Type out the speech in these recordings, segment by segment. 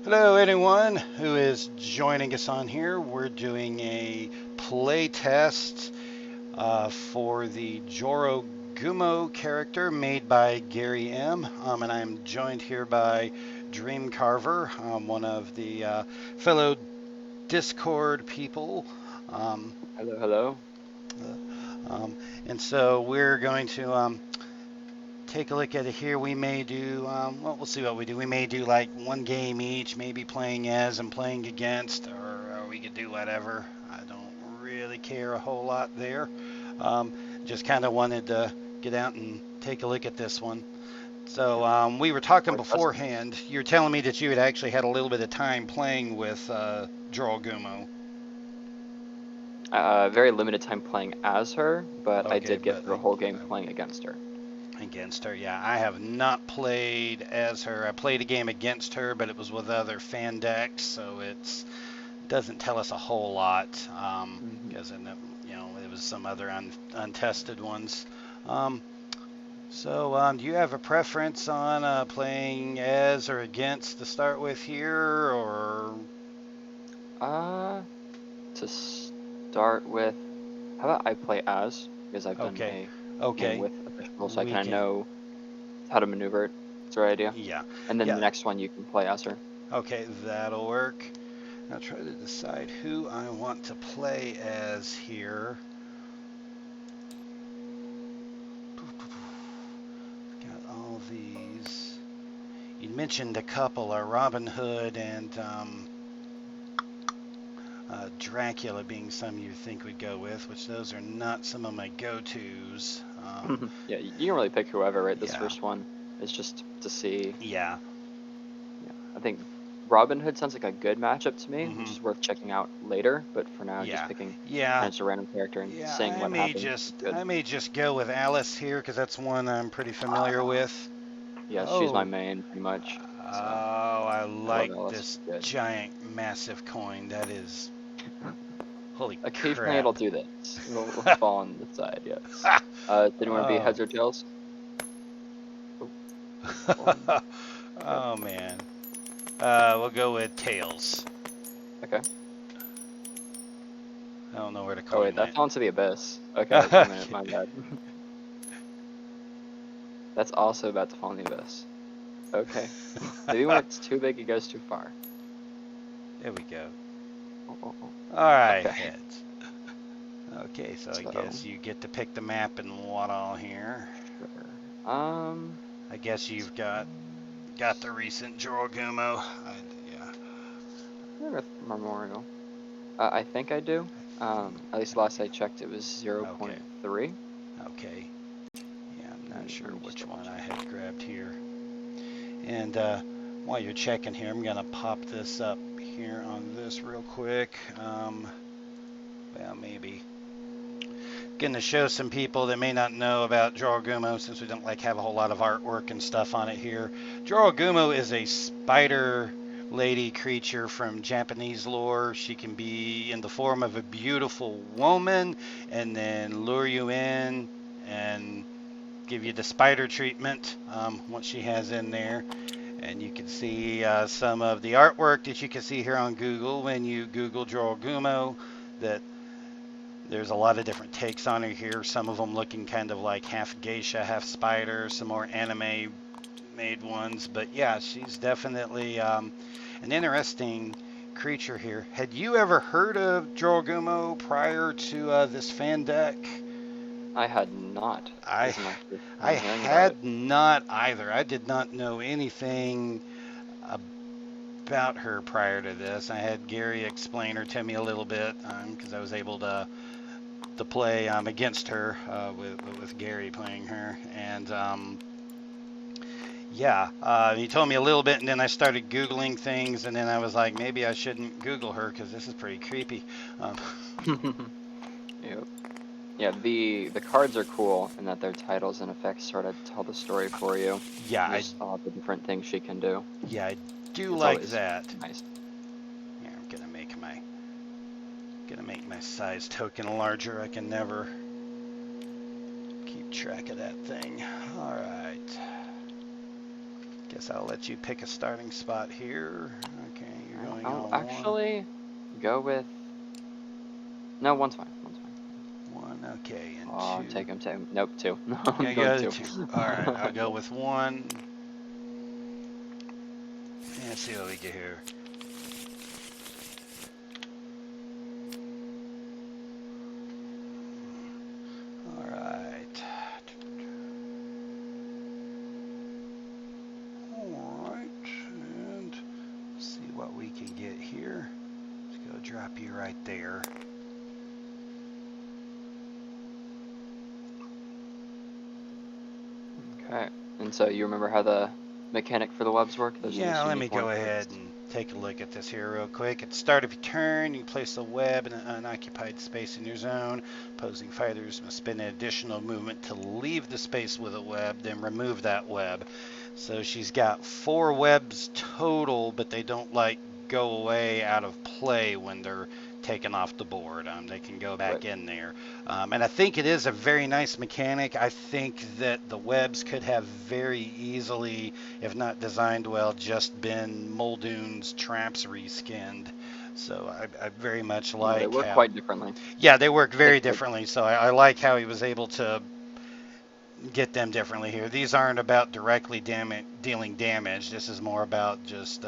Hello, anyone who is joining us on here. We're doing a play test for the Jorogumo character made by Gary M. And I'm joined here by DreamCarver, one of the fellow Discord people. Um, Hello, hello. and so we're going to take a look at it here. We may do, well, we'll see what we do. We may do like one game each, maybe playing as and playing against, or we could do whatever. I don't really care a whole lot there. Um, just kind of wanted to get out and take a look at this one. So we were talking Playtesting. beforehand. You were telling me that you had actually had a little bit of time playing with Jorogumo. Very limited time playing as her, but I Okay, did get but through a whole game playing against her. against her, yeah. I have not played as her. I played a game against her, but it was with other fan decks, so it's doesn't tell us a whole lot hmm because it was some other untested ones. Um, do you have a preference on playing as or against to start with here, or Uh, to start with, how about I play as? Because I've done okay, a game okay, with officials, so I we kind of can, know how to maneuver it. It's the right idea. yeah, And then the yeah, next one you can play as her. okay, that'll work. I'll try to decide who I want to play as here. Got all these. You mentioned a couple, Robin Hood and Dracula being some you think we'd go with, which those are not some of my go-tos. Yeah, you can really pick whoever, right? This Yeah, first one is just to see. yeah. Yeah, I think Robin Hood sounds like a good matchup to me, which hmm is worth checking out later. But for now, just Yeah, picking yeah, kind of just a random character and yeah. seeing what happens is good. I may just go with Alice here because that's one I'm pretty familiar Uh, with. yeah, she's my Oh, main pretty much. So I I love like Alice. this Good. giant, massive coin. That is holy Occasionally crap. it'll do this. It'll fall on the side. Yes. Did you want to be Oh. heads or tails? Oh, falling. Okay. Oh man. We'll go with tails. Okay. I don't know where the Oh coin wait, that went. fell into the abyss. Okay, wait a minute, Okay. my bad. That's also about to fall in the abyss. Okay. Maybe when it's too big, it goes too far. There we go. Oh, oh, oh. All right, Okay. heads. Okay, so I So, guess you get to pick the map and what all here. sure. I guess you've got the recent Jorogumo. Yeah. Earth Memorial. I think I do. At least last I checked, it was Okay. 0.3. Okay. Yeah, I'm not Let sure me just which double one I check. had grabbed here. And while you're checking here, I'm gonna pop this up here on this real quick. Well, maybe going to show some people that may not know about Jorogumo since we don't have a whole lot of artwork and stuff on it here. Jorogumo is a spider lady creature from Japanese lore. She can be in the form of a beautiful woman and then lure you in and give you the spider treatment what she has in there. And you can see some of the artwork that you can see here on Google when you Google Jorogumo that there's a lot of different takes on her here. Some of them looking kind of like half geisha, half spider, some more anime made ones. But yeah, she's definitely an interesting creature here. Had you ever heard of Jorogumo prior to this fan deck? I had not. I This is my first I time hearing about it. had not either. I did not know anything about her prior to this. I had Gary explain her to me a little bit because I was able to play against her with Gary playing her, and yeah, he told me a little bit, and then I started googling things, and then I was like, maybe I shouldn't Google her because this is pretty creepy. Um, Yep. Yeah, the cards are cool in that their titles and effects sort of tell the story for you. yeah, And I just all the different things she can do. yeah I do It's like always that. nice. Yeah, I'm gonna make my size token larger. I can never keep track of that thing. All right. Guess I'll let you pick a starting spot here. Okay, you're going I'll on actually go with. No, one's fine. One's fine. one. Okay, and Oh, two. take him. Nope, two. No, You're I'm gonna going go to two. two. All right, I'll go with one. Let's see what we get here. All right. All right, and see what we can get here. Let's go drop you right there. Okay. And so you remember how the mechanic for the webs work? There's a Yeah, let me unique one go for ahead each. and take a look at this here real quick. At the start of your turn, you place a web in an unoccupied space in your zone. Opposing fighters must spend an additional movement to leave the space with a web, then remove that web. So she's got 4 webs total, but they don't like go away out of play when they're taken off the board. They can go Right. back in there. And I think it is a very nice mechanic. I think that the webs could have very easily, if not designed well, just been Muldoon's traps reskinned. So I very much Yeah, they like work how, quite differently. yeah, they work I think very that. differently. So I like how he was able to get them differently here. These aren't about directly dealing damage. This is more about just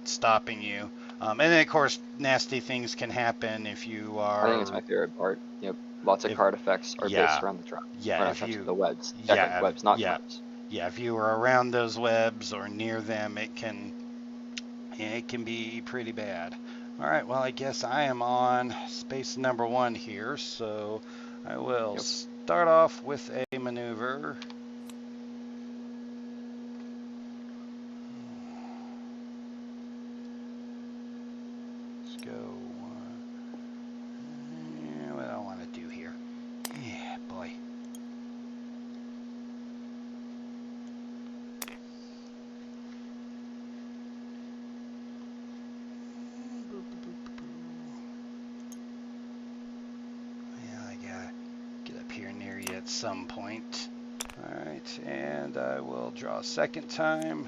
stopping you. And then, of course, nasty things can happen if you I think it's are, my favorite part. Yep. Lots of if, card effects are based yeah, around the trap. Or yeah, not if traps, you, the webs. Exactly. yeah, Webs, not yeah, traps. yeah, if you are around those webs or near them, it can be pretty bad. All right, well, I guess I am on space number 1 here, so I will Yep. start off with a maneuver. Let's go. What do I want to do here? Yeah, boy. Yeah, I gotta get up here near you at some point. All right, and I will draw a second time.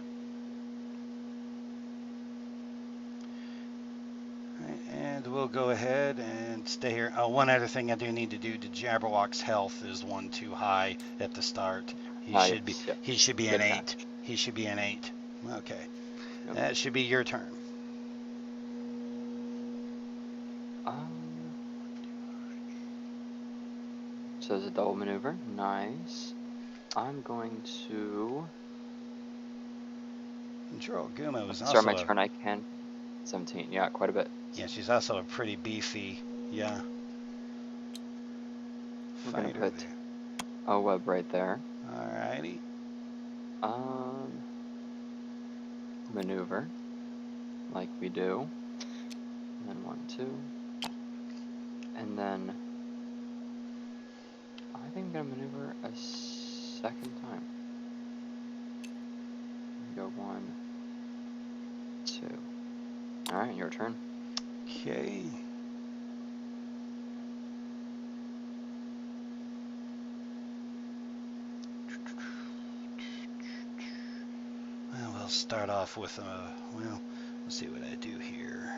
And we'll go ahead and stay here. Oh, one other thing I do need to do to Jabberwock's health is 1 too high at the start. Yes. Yep. He should be an Good 8. catch. He should be an 8. Okay. Yep. That should be your turn. Um. So there's a double maneuver. Nice. I'm going to. Jorogumo is Start my also a, turn. I can. 17. Yeah, quite a bit. yeah, she's also a pretty beefy, yeah, We're gonna fighter put there. a web right there. Alrighty. Um. Maneuver. Like we do. And then 1, 2. And then. I think I'm gonna maneuver a second time. Go 1, 2. Alright, your turn. Okay. Well, we'll start off with well, let's see what I do here.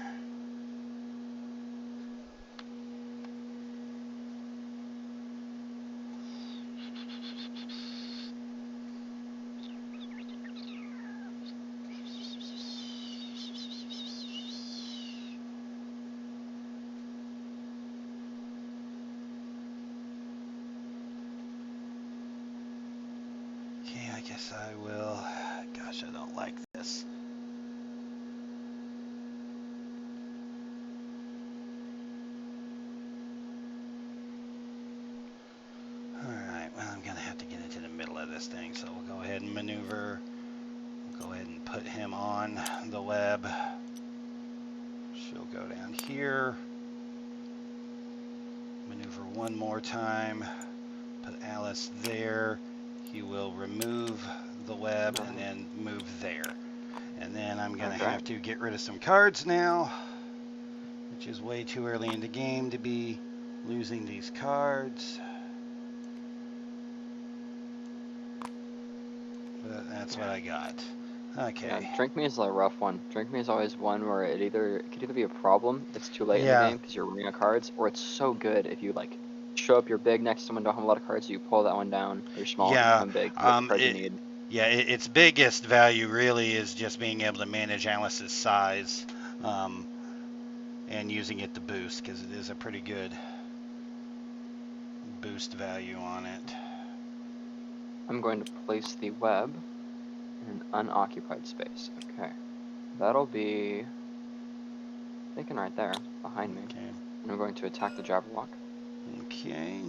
Okay, I guess I will. Gosh, I don't like this. Alright, well, I'm going to have to get into the middle of this thing, so we'll go ahead and maneuver. We'll go ahead and put him on the web. She'll go down here. Maneuver one more time. Put Alice there. He will remove the web and Alright. then move there. And then I'm going to Okay. have to get rid of some cards now, which is way too early in the game to be losing these cards. But that's what I got. Okay. Yeah, Drink Me is a rough one. Drink Me is always one where it could either be a problem if it's too late in the Yeah. game because you're running out of cards, or it's so good if you like show up, you're big next to someone, don't have a lot of cards, so you pull that one down, or you're small, you Yeah. become big, you get the cards you It. need. Yeah. Its biggest value really is just being able to manage Alice's size, um, and using it to boost because it is a pretty good boost value on it. I'm going to place the web in an unoccupied space. Okay. That'll be thinking right there, behind me. Okay. And I'm going to attack the Jabberwock. Okay.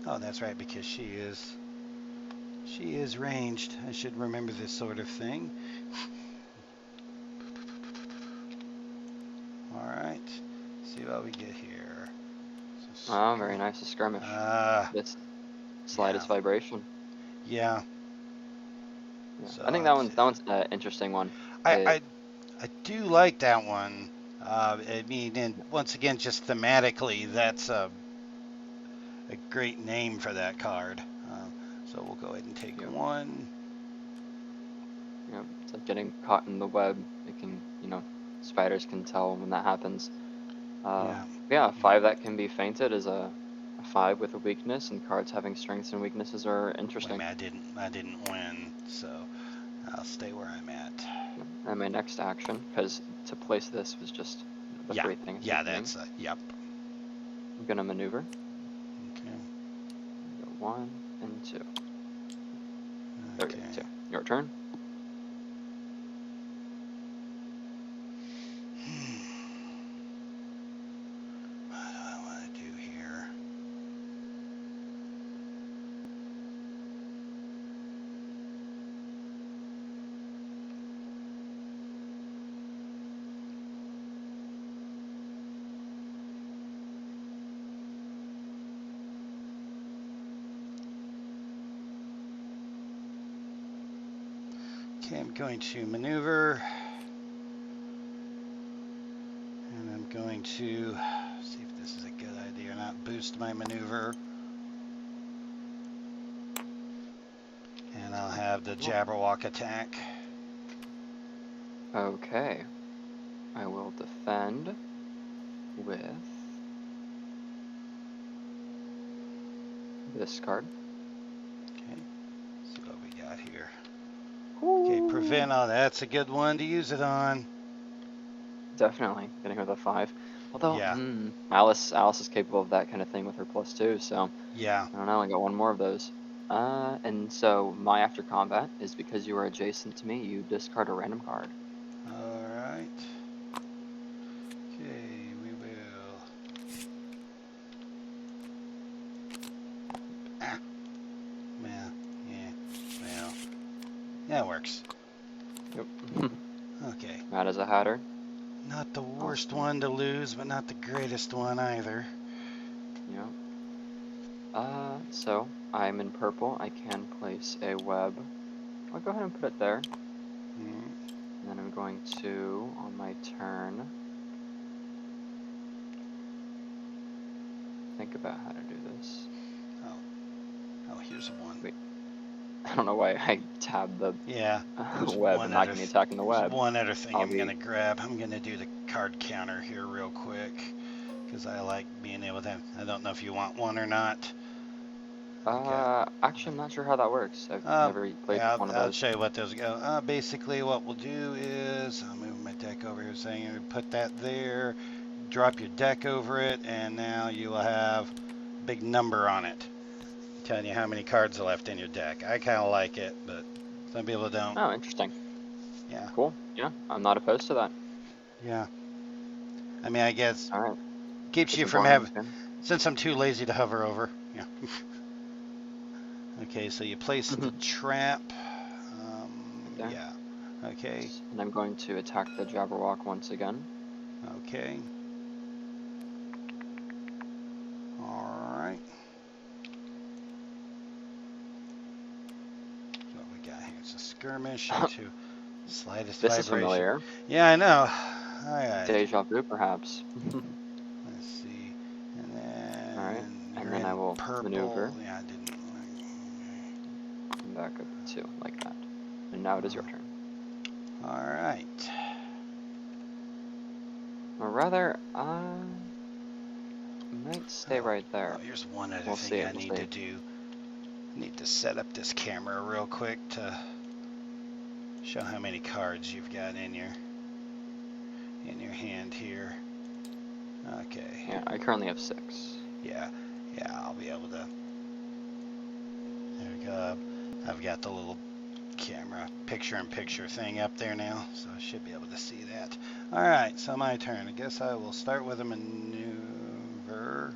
Oh, that's right, because she is ranged. I should remember this sort of thing. All right. See what we get here. Oh, very nice, a skirmish. This slightest Yeah. vibration. Yeah. Yeah. So I think that one's an interesting one. I, It I I do like that one. I mean, and once again, just thematically, that's a great name for that card. So we'll go ahead and take you know, one. it's like getting caught in the web. It can, spiders can tell when that happens. Yeah. Yeah, a 5 that can be fainted is a 5 with a weakness, and cards having strengths and weaknesses are Wait a interesting. minute, I didn't win, so I'll stay where I'm at. Yeah. And my next action, because to place this was just the Yeah. free thing at the Yeah. beginning. That's yep. I'm gonna maneuver. Okay. Go 1 and 2. There we Okay. go. 2. Your turn. What do I want to do here? Okay, I'm going to maneuver. And I'm going to see if this is a good idea or not. Boost my maneuver. And I'll have the Jabberwock attack. Okay. I will defend with this card. Okay, see what we got here. Ooh. Okay, prevent. Oh, that's a good one to use it on. Definitely getting her the 5. Although, Yeah. Alice is capable of that kind of thing with her +2, so Yeah. I don't know. I got one more of those. And so my after combat is because you are adjacent to me. You discard a random card. All right. Okay, we will. Ah. Well, yeah. Well, that works. Yep. Okay. Mad as a Hatter. Not the worst Awesome. one to lose, but not the greatest one either. Yeah. So I'm in purple. I can place a web. I'll go ahead and put it there. Mm. And then I'm going to, on my turn, think about how to do this. Oh, here's one. Wait, I don't know why I tabbed the Yeah. There's web and not going to be attacking the there's web. one other thing I'll I'm be gonna grab. I'm gonna do the card counter here real quick because I like being able to. I don't know if you want one or not. Okay. actually I'm not sure how that works. I've never played Yeah, with one of I'll those. show you what those go. Basically, what we'll do is I'll move my deck over here, saying put that there, drop your deck over it, and now you will have a big number on it, telling you how many cards are left in your deck. I kind of like it, but some people don't. Oh, interesting. Yeah. Cool. Yeah, I'm not opposed to that. Yeah. I mean, I guess All right. keeps Put you some from board on the having, spin. since I'm too lazy to hover over. Yeah. Okay, so you place the trap. Right there. Yeah. Okay. And I'm going to attack the Jabberwock once again. Okay. All right. So what we got here? It's a skirmish into slightest This is vibration. familiar. Yeah, I know. All right. Deja vu, perhaps. Let's see. And All right. then And you're then I in will purple. maneuver. Yeah, I didn't. back up to 2, like that. And now it is your turn. All right. Or rather, I might stay right there. Oh, here's one other We'll thing see, I we'll need see. to do. I need to set up this camera real quick to show how many cards you've got in your hand here. Okay. Yeah, I currently have 6. Yeah, I'll be able to. There we go. I've got the little camera picture-in-picture thing up there now, so I should be able to see that. All right, so my turn. I guess I will start with a maneuver.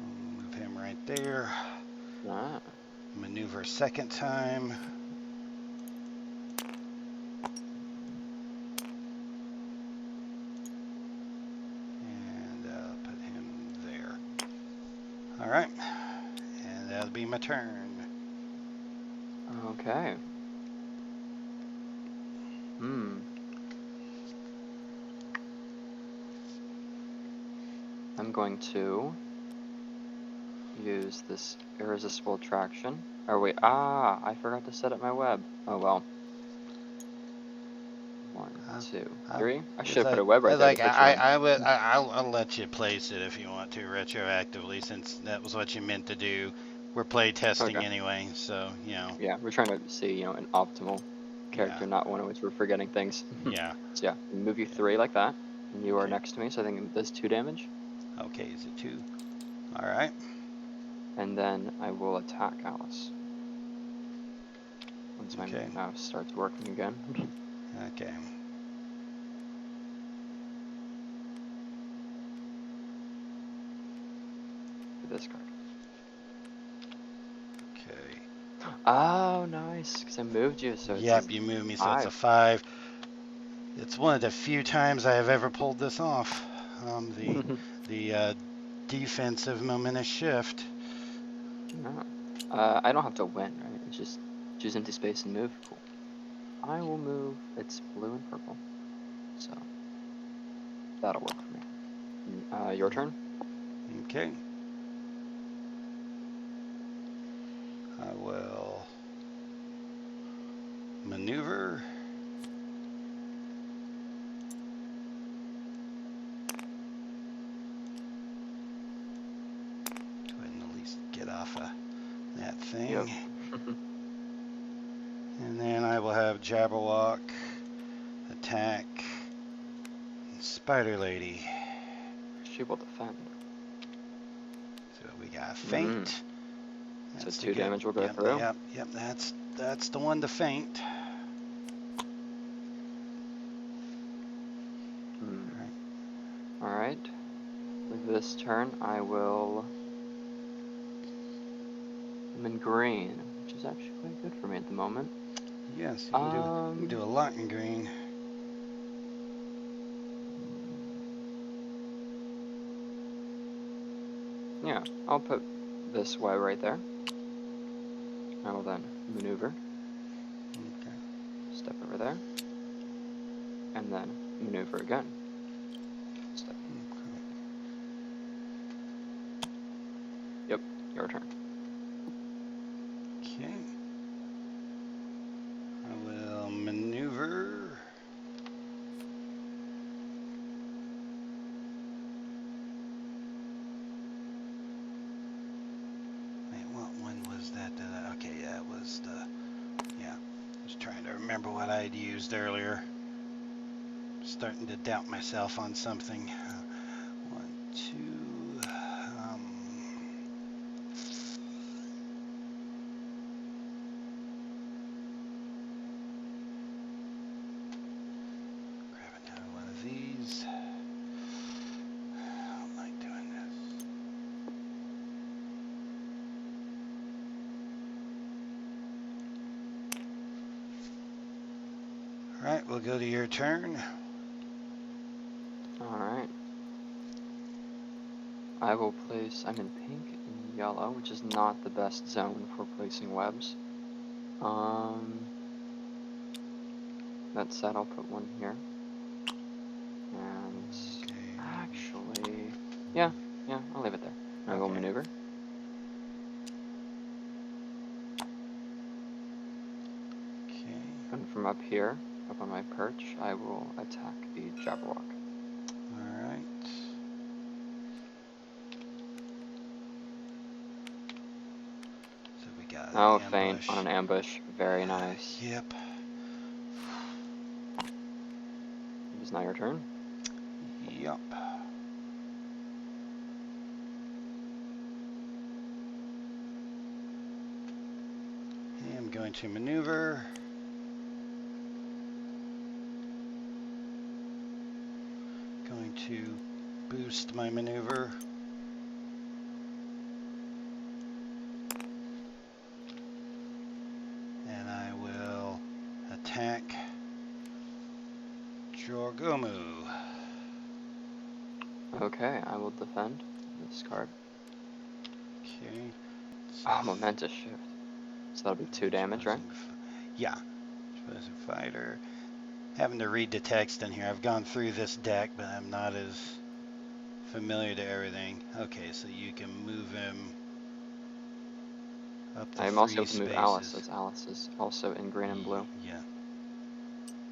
I'll move him right there. Ah. Maneuver second time. And put him there. All right, and that'll be my turn. Okay. I'm going to use this irresistible attraction. Oh wait, I forgot to set up my web. Oh well. 1, 2, 3. I should have put a web right there to put you in. I'll let you place it if you want to retroactively, since that was what you meant to do. We're play testing Okay. anyway, so you know. Yeah, we're trying to see, an optimal character, Yeah. not one in which we're forgetting things. Yeah. So yeah, move you 3 like that, and you are Okay. next to me, so I think it does 2 damage. Okay, is it 2? All right. And then I will attack Alice. Once my Okay. mouse starts working again. Okay. This card. Okay. Oh, nice, because I moved you, so it's Yep, you moved me, so it's a 5. 5. It's one of the few times I have ever pulled this off. The defensive momentous shift. Yeah. I don't have to win, right? It's just choose empty space and move. Cool. I will move. It's blue and purple, so that'll work for me. Your turn. Okay. I will maneuver. Go ahead and at least get off of that thing. Yep. And then I will have Jabberwock, attack, and Spider Lady. She will defend. So we got feint. So 2 damage will go through. Yep, that's the one to feint. Alright. With this turn, I will. I'm in green, which is actually quite good for me at the moment. Yes, you can do a lot in green. Yeah, I'll put this way right there. I will then maneuver. Okay. Step over there. And then maneuver again. Step. Okay. Yep, your turn. Okay. I will maneuver. Wait, what one was that? Okay, that was the. Yeah. I was trying to remember what I had used earlier. Starting to doubt myself on something. 1, 2. Grab another one of these. I don't like doing this. All right, we'll go to your turn. Alright. I will place. I'm in pink and yellow, which is not the best zone for placing webs. That said, I'll put one here. And Okay. actually, yeah, I'll leave it there. I will Okay. maneuver. Okay. And from up here, up on my perch, I will attack the Jabberwock. All right. So we got an Oh, ambush. feint on an ambush. Very nice. Yep. It is now your turn. Yep. I'm going to maneuver. Going to boost my maneuver. And I will attack Jorogumo. Okay, I will defend this card. Okay. Oh, momentous shift. So that'll be 2 damage, right? Yeah. Chosen fighter. Having to read the text in here. I've gone through this deck, but I'm not as familiar to everything. Okay, so you can move him up the I'm free also able to move spaces. Alice, as Alice is also in green and blue. Yeah.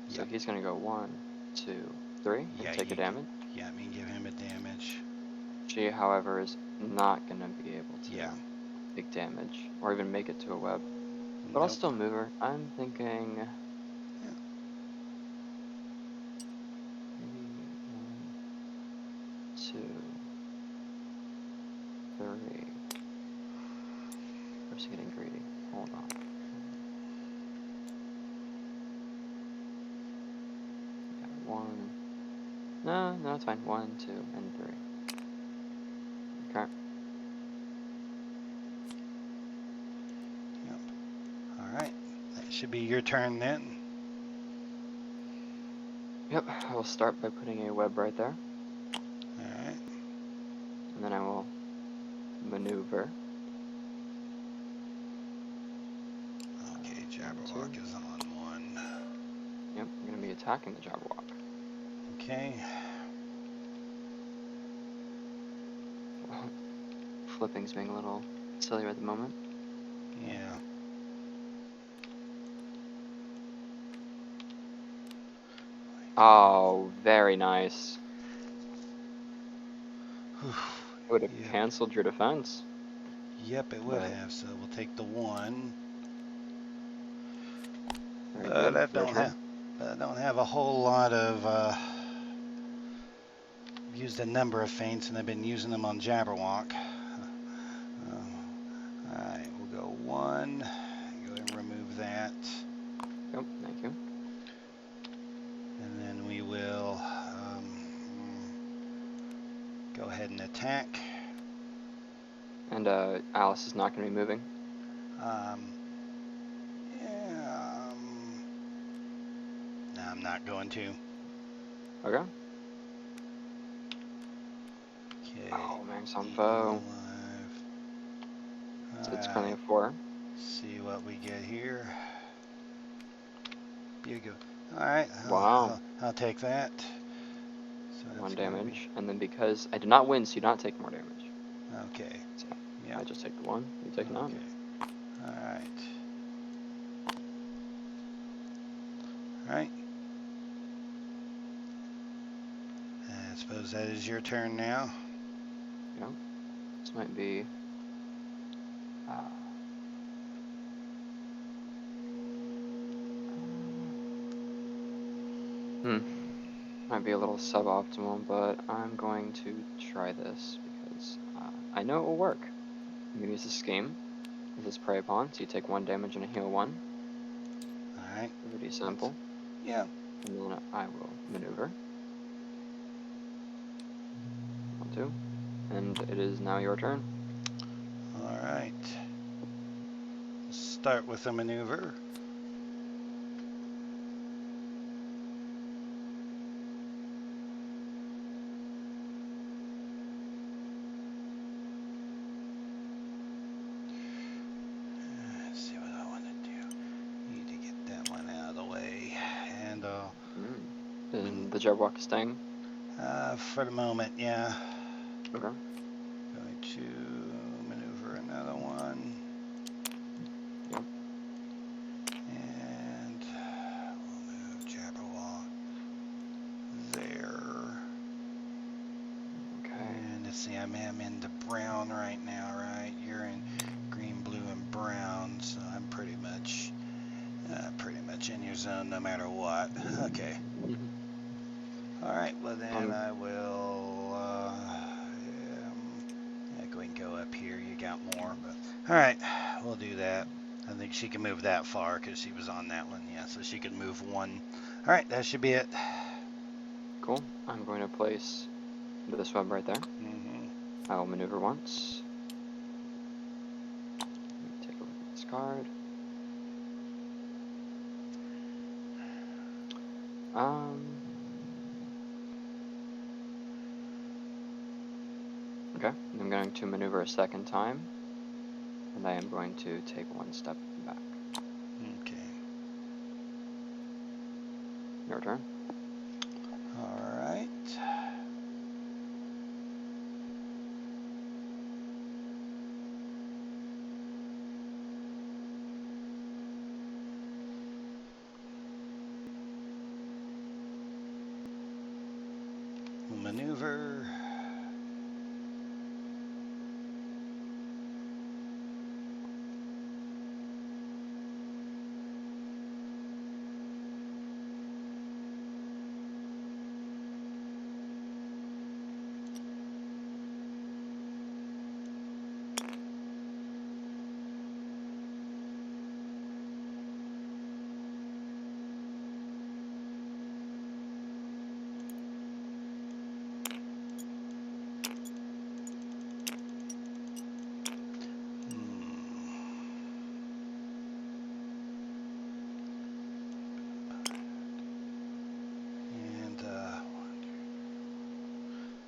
So Yep. he's gonna go 1, 2, 3, Yeah, and take a damage. Yeah, I mean, give him a damage. She, however, is not gonna be able to Yeah. take damage, or even make it to a web. But I'll Nope. still move her. I'm thinking... Yeah. Maybe 1, 2, 3. Or is he getting greedy? Hold on. Got 1. No, it's fine. 1, 2, and 3. Okay. Yep. All right. That should be your turn then. Yep, I will start by putting a web right there. All right. And then I will maneuver. Okay, Jabberwock is on 1. Yep, I'm going to be attacking the Jabberwock. Okay. Flipping's being a little silly at the moment. Yeah. Oh, very nice. It would have Yep. canceled your defense. Yep, it would But have. So we'll take the 1. very But good. I Your don't turn. have. But I don't have a whole lot of. Used a number of feints, and I've been using them on Jabberwock. All right, we'll go 1. Go ahead and remove that. Yep, thank you. And then we will go ahead and attack. And Alice is not going to be moving. Yeah, no, I'm not going to. Okay. Okay. Oh, Max on bow. So it's currently a 4. See what we get here. Beautiful. All right. Wow. I'll take that. So 1 damage. And then because I did not win, so you do not take more damage. Okay. So Yeah. I just take the 1. You take none. Okay. All right. All right. I suppose that is your turn now. Yeah. This might be... Might be a little suboptimal, but I'm going to try this because I know it will work. I'm going to use the scheme. This is prey upon, so you take 1 damage and a heal 1. All right. Pretty simple. Yeah. And then I will maneuver. 1, 2. And it is now your turn. All right. Start with a maneuver. Let's see what I want to do. Need to get that one out of the way. And I'll Jabberwock is staying? For the moment, yeah. Okay. Going to maneuver another one. Yep. And we'll move Jabberwock there. Okay. And let's see, I'm into brown right now, right? You're in green, blue, and brown, so I'm pretty much in your zone no matter what. Okay. All right, well then I will, yeah, go ahead and go up here. You got more, but all right, we'll do that. I think she can move that far because she was on that one. Yeah, so she can move one. All right, that should be it. Cool. I'm going to place this web right there. Mm-hmm. I will maneuver once. Take a look at this card. Okay, I'm going to maneuver a second time, and I am going to take one step back. Okay. Your turn. All right. Maneuver. And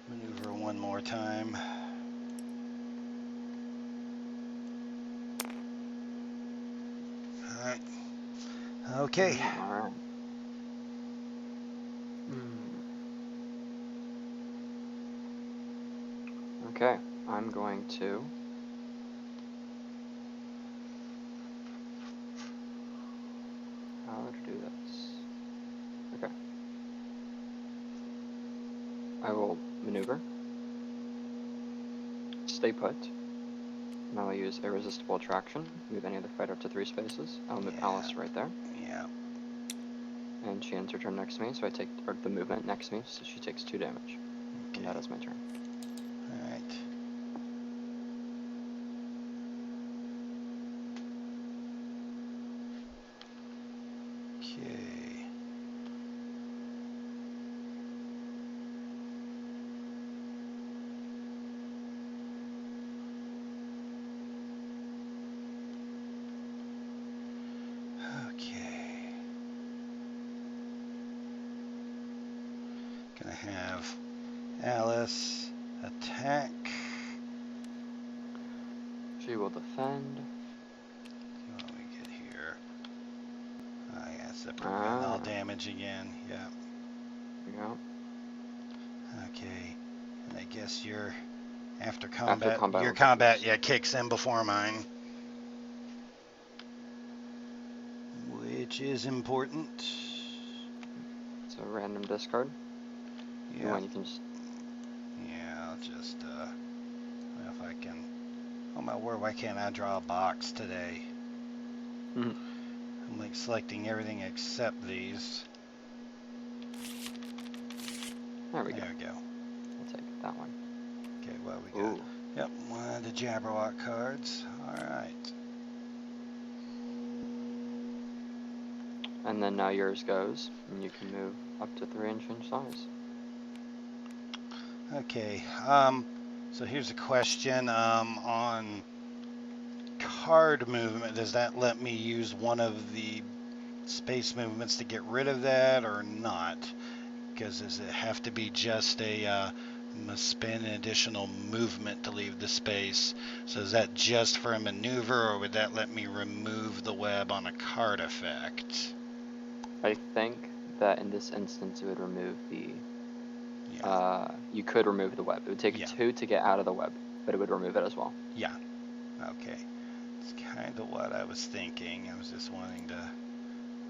maneuver one more time. All right. Okay. All right. Okay, I'm going to how to do this. Okay. I will maneuver, stay put, and I will use irresistible attraction, move any other fighter up to 3 spaces. I'll move Alice right there. Yeah. And she ends her turn next to me, so I take the movement next to me, so she takes 2 damage. Okay. And that is my turn. All right. Okay. Okay. Gonna have Alice attack. She will defend. What do we get here? Oh yeah, separate all damage again. Yeah. Yeah. Okay. And I guess you're after combat. After combat, Your combat, yeah, kicks in before mine, which is important. It's a random discard. Yeah. You can just. Yeah, I'll just if I can. Oh my word! Why can't I draw a box today? I'm like selecting everything except these. There we go. There we go. I'll take that one. Okay, what we got? Ooh. Yep, one of the Jabberwock cards. All right. And then now yours goes, and you can move up to 3-inch size. Okay. So here's a question. On card movement, does that let me use one of the space movements to get rid of that or not? Because does it have to be just a must spend an additional movement to leave the space? So is that just for a maneuver, or would that let me remove the web on a card effect? I think that in this instance it would remove the. Yeah. You could remove the web. It would take Yeah. 2 to get out of the web, but it would remove it as well. Yeah. Okay. It's kind of what I was thinking. I was just wanting to.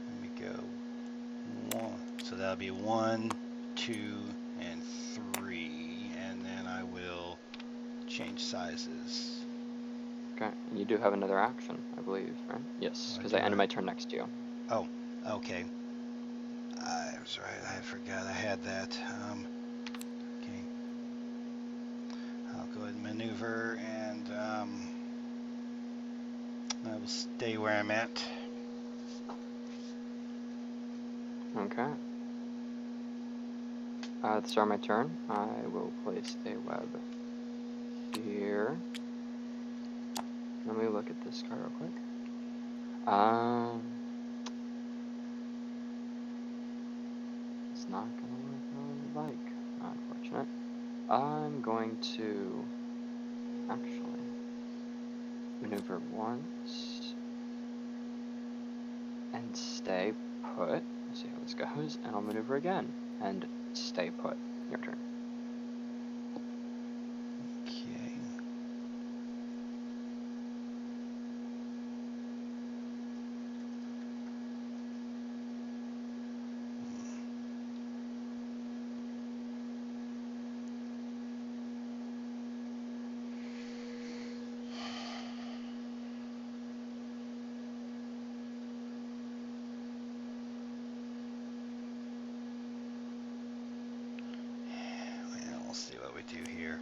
Let me go 1. So that'll be 1, 2, and 3, and then I will change sizes. Okay, and you do have another action, I believe, right? Yes, because I ended my turn next to you. Oh, okay. I was right. I forgot I had that. Okay. I'll go ahead and maneuver, and I will stay where I'm at. Okay. At the start of my turn, I will place a web here. Let me look at this card real quick. It's not gonna work how I like. Unfortunate. I'm going to actually maneuver once and stay put. We'll see how this goes, and I'll maneuver again and stay put. Your turn. Okay. Well, we'll see what we do here.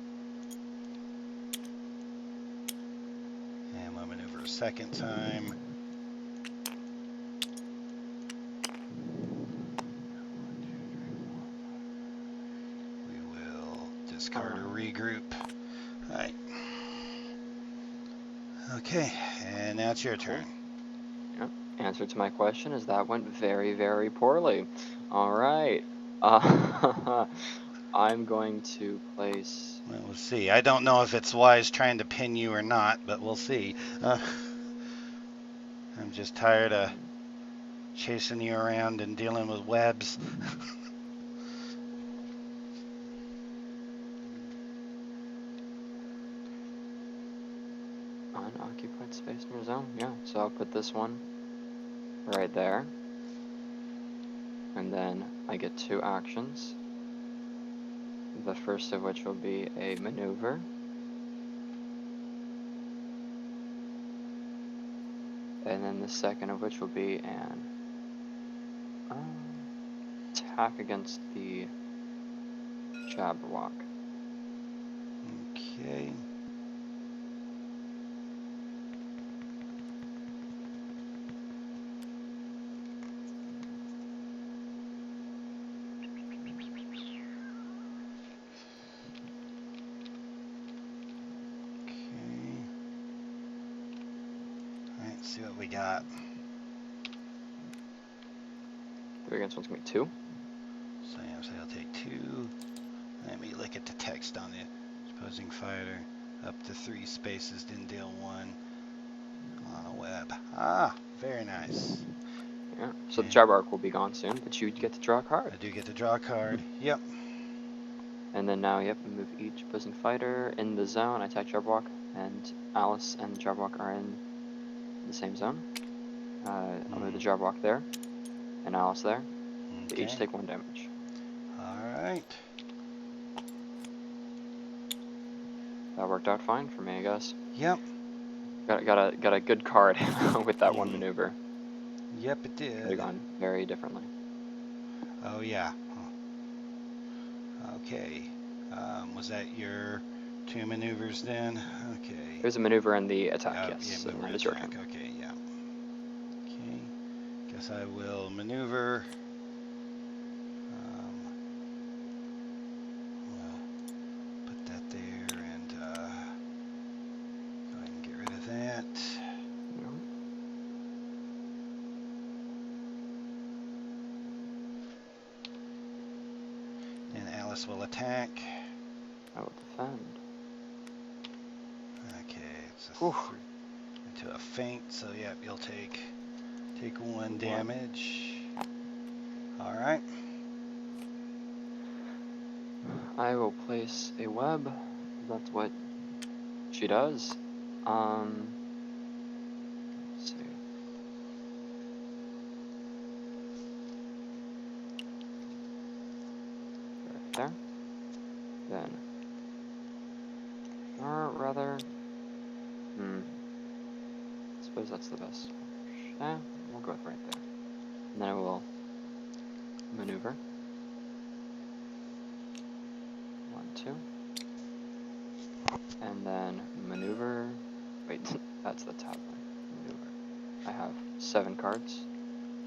And we'll maneuver a second time. We will discard or regroup. All right. Okay, and now it's your turn. Yep. Answer to my question is that went very, very poorly. All right. I'm going to place. Well, we'll see. I don't know if it's wise trying to pin you or not, but we'll see. I'm just tired of chasing you around and dealing with webs. Unoccupied space in your zone. Yeah, so I'll put this one right there. And then I get 2 actions. The first of which will be a maneuver. And then the second of which will be an attack against the Jabberwock. Okay. Alright, see what we got. 3 against 1's going to be 2. So I'll take 2. Let me look at the text on the opposing fighter. Up to 3 spaces, then deal 1 on a web. Ah, very nice. Yeah, so the Jabberwock will be gone soon, but you get to draw a card. I do get to draw a card. Yep. And then now, yep, move each opposing fighter in the zone. I attack Jabberwock, and Alice and Jabberwock are in the same zone. I'll move the Jabberwock there, and Alice there. They Okay. each take 1 damage. Alright. That worked out fine for me, I guess. Yep. Got a good card with that one maneuver. Yep, it did. Could have gone very differently. Oh, yeah. Okay. Was that your 2 maneuvers then? Okay. There's a maneuver in the attack, yes. Yeah, And maneuver that is your turn. attack. Okay, yeah. Okay. Guess I will maneuver. We'll put that there and go ahead and get rid of that. And Alice will attack. I will defend. Okay, it's a 3 into a feint, so yeah, you'll take 1 damage. All right. I will place a web. That's what she does. Let's see. Right there. Then, or rather, I suppose that's the best. We'll go with right there. And then I will maneuver. 1, 2. And then maneuver. Wait, that's the tab one. Maneuver. I have 7 cards.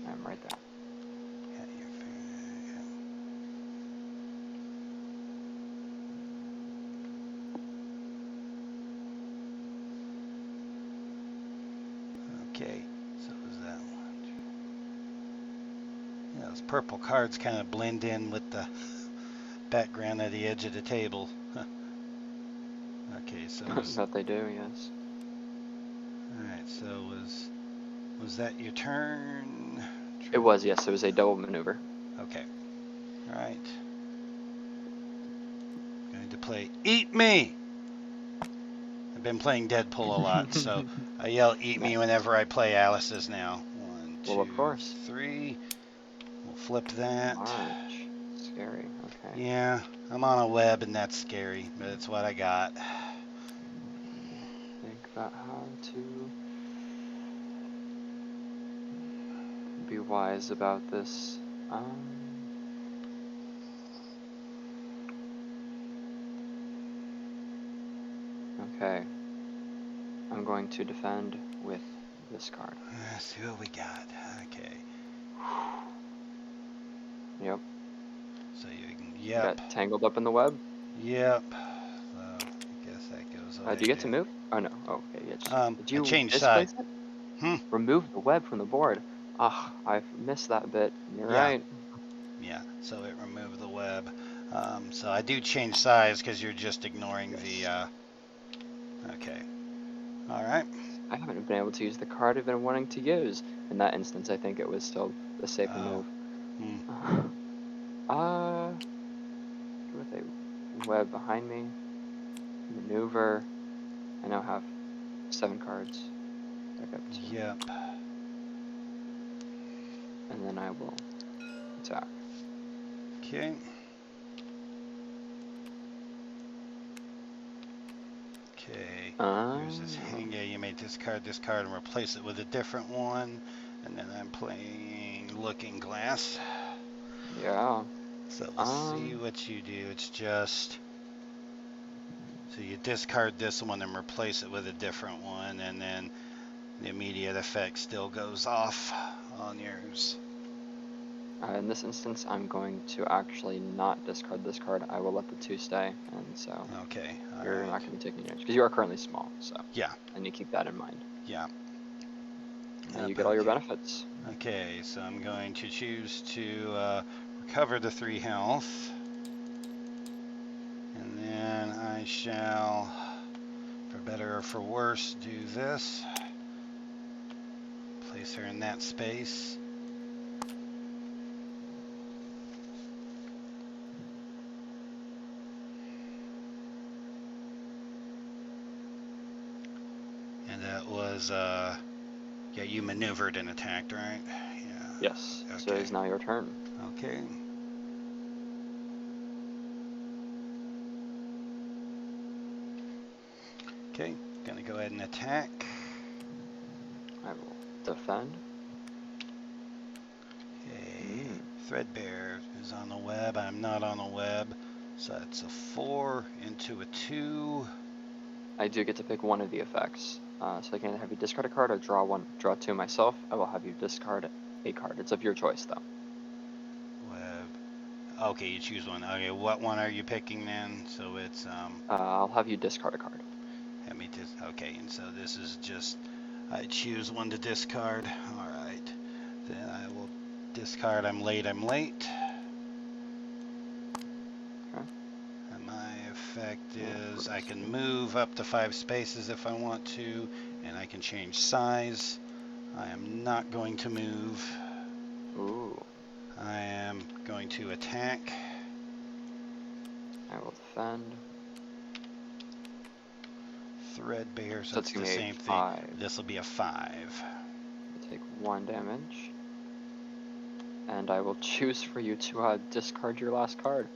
I'm right there. Yeah, okay, so is that one? Yeah, those purple cards kind of blend in with the background at the edge of the table. Okay, so That they do, yes. all right, so was that your turn? It was, yes. It was a double maneuver. Okay. All right. Going to play Eat Me. I've been playing Deadpool a lot, so I yell Eat Me Nice. whenever I play Alice's now. 1, Well, 2, of course. 3. We'll flip that. March. Scary. Okay. Yeah, I'm on a web and that's scary, but it's what I got. Think about how to be wise about this. Okay. I'm going to defend with this card. Let's see what we got. Okay. Yep. So you can, You yep, got tangled up in the web. yep. So I guess that goes Do like you get to that. move? Oh no. Oh, okay. Did I you changed side. displace it? Hmm. Remove the web from the board. Ah, I've missed that bit. You're Yeah. right. Yeah. So it removed the web. So I do change size because you're just ignoring Yes. the. Okay. All right. I haven't been able to use the card I've been wanting to use. In that instance, I think it was still the safer Oh. move. Hmm. With a web behind me, maneuver. I now have 7 cards. Back up 2. Yep. And then I will attack. Okay. Okay. Here's this hang. Yeah, you may discard this card and replace it with a different one. And then I'm playing Looking Glass. Yeah. So we'll see what you do. It's just so you discard this one and replace it with a different one, and then the immediate effect still goes off on yours. In this instance, I'm going to actually not discard this card. I will let the 2 stay, and so Okay. All you're right. not going to be taking damage because you are currently small. So Yeah. and you keep that in mind. Yeah. And you Yep, get all your okay. benefits. Okay, so I'm going to choose to recover the 3 health. And then I shall, for better or for worse, do this. Place her in that space. And that was, yeah, you maneuvered and attacked, right? Yeah. Yes. Okay. So it is now your turn. Okay. Okay, gonna go ahead and attack. I will defend. Okay, Threadbare is on the web. I'm not on the web. So it's a 4 into a 2. I do get to pick one of the effects. So I can have you discard a card or draw 2 myself. I will have you discard a card. It's of your choice, though. Web. Okay, you choose one. Okay, what one are you picking then? So it's I'll have you discard a card. let me just okay, and so this is just I choose one to discard. All right. Then I will discard. I'm late. Okay. And my effect is I can move up to 5 spaces if I want to, and I can change size. I am not going to move. Ooh. I am going to attack. I will defend. Threadbare, so So it's it's the gonna be a same thing. 5. This will be a 5. I take 1 damage. And I will choose for you to discard your last card.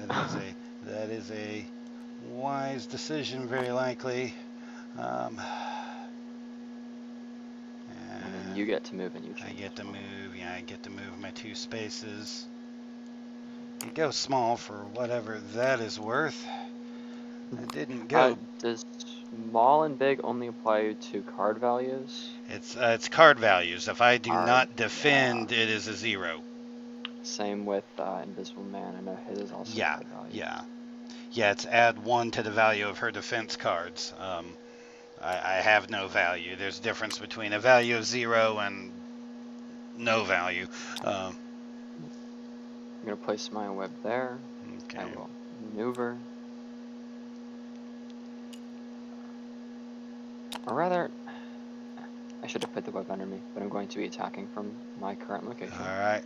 That is a wise decision, very likely. And then you get to move and you change. I get to move. Yeah, I get to move my 2 spaces. You go small for whatever that is worth. I didn't go. Does small and big only apply to card values? It's card values. If I do Card, not defend, it is a 0. Same with Invisible Man. I know his is also Yeah, card value. yeah. It's add 1 to the value of her defense cards. I have no value. There's a difference between a value of 0 and no value. I'm gonna place my web there. Okay. I will maneuver. Or rather, I should have put the web under me, but I'm going to be attacking from my current location. Alright.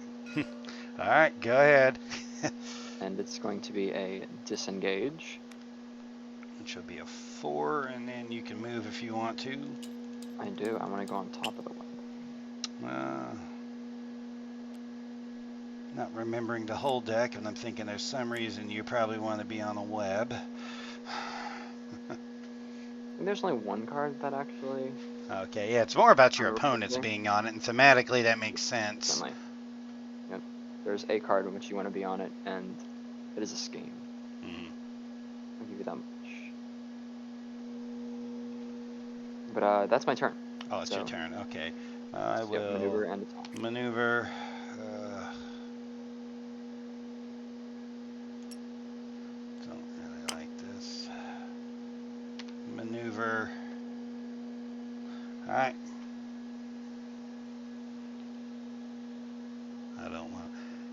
Alright, go ahead. And it's going to be a disengage. Which will be a 4, and then you can move if you want to. I do. I want to go on top of the web. Not remembering the whole deck, and I'm thinking there's some reason you probably want to be on a web. There's only 1 card that actually. Okay, yeah, it's more about your opponents being on it, and thematically that makes sense. Yep. There's a card in which you want to be on it, and it is a scheme. I'll give you that much. But that's my turn. Oh, it's your turn. Okay. I will maneuver and attack. Maneuver. Don't really like this. Maneuver. All right. I don't want.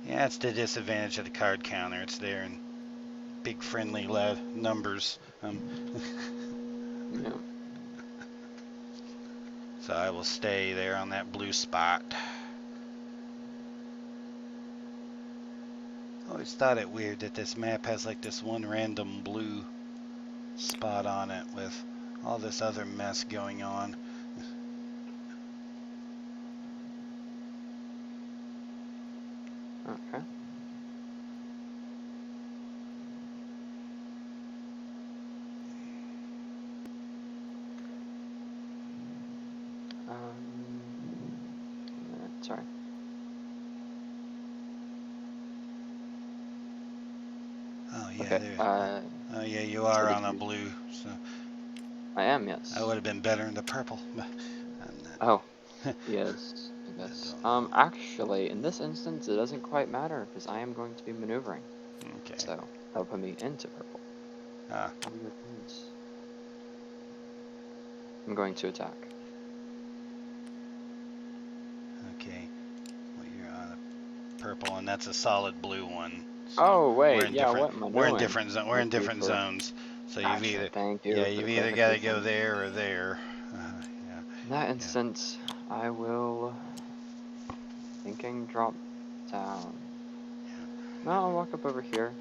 Yeah, it's the disadvantage of the card counter. It's there in big friendly numbers. Yeah. So I will stay there on that blue spot. Always thought it weird that this map has like this one random blue spot on it with all this other mess going on. Okay. Sorry. Oh yeah, okay. oh yeah, you are on a blue. So I am, yes. I would have been better in the purple. But oh, yes, I guess. Actually, in this instance, it doesn't quite matter because I am going to be maneuvering. Okay. So that'll put me into purple. I'm going to attack. Okay. Well, you're on a purple, and that's a solid blue one. So oh wait, yeah. What am I doing? We're in different zones. So you've either you've either got to go there or there. In that instance, I will thinking drop down. No, I'll walk up over here.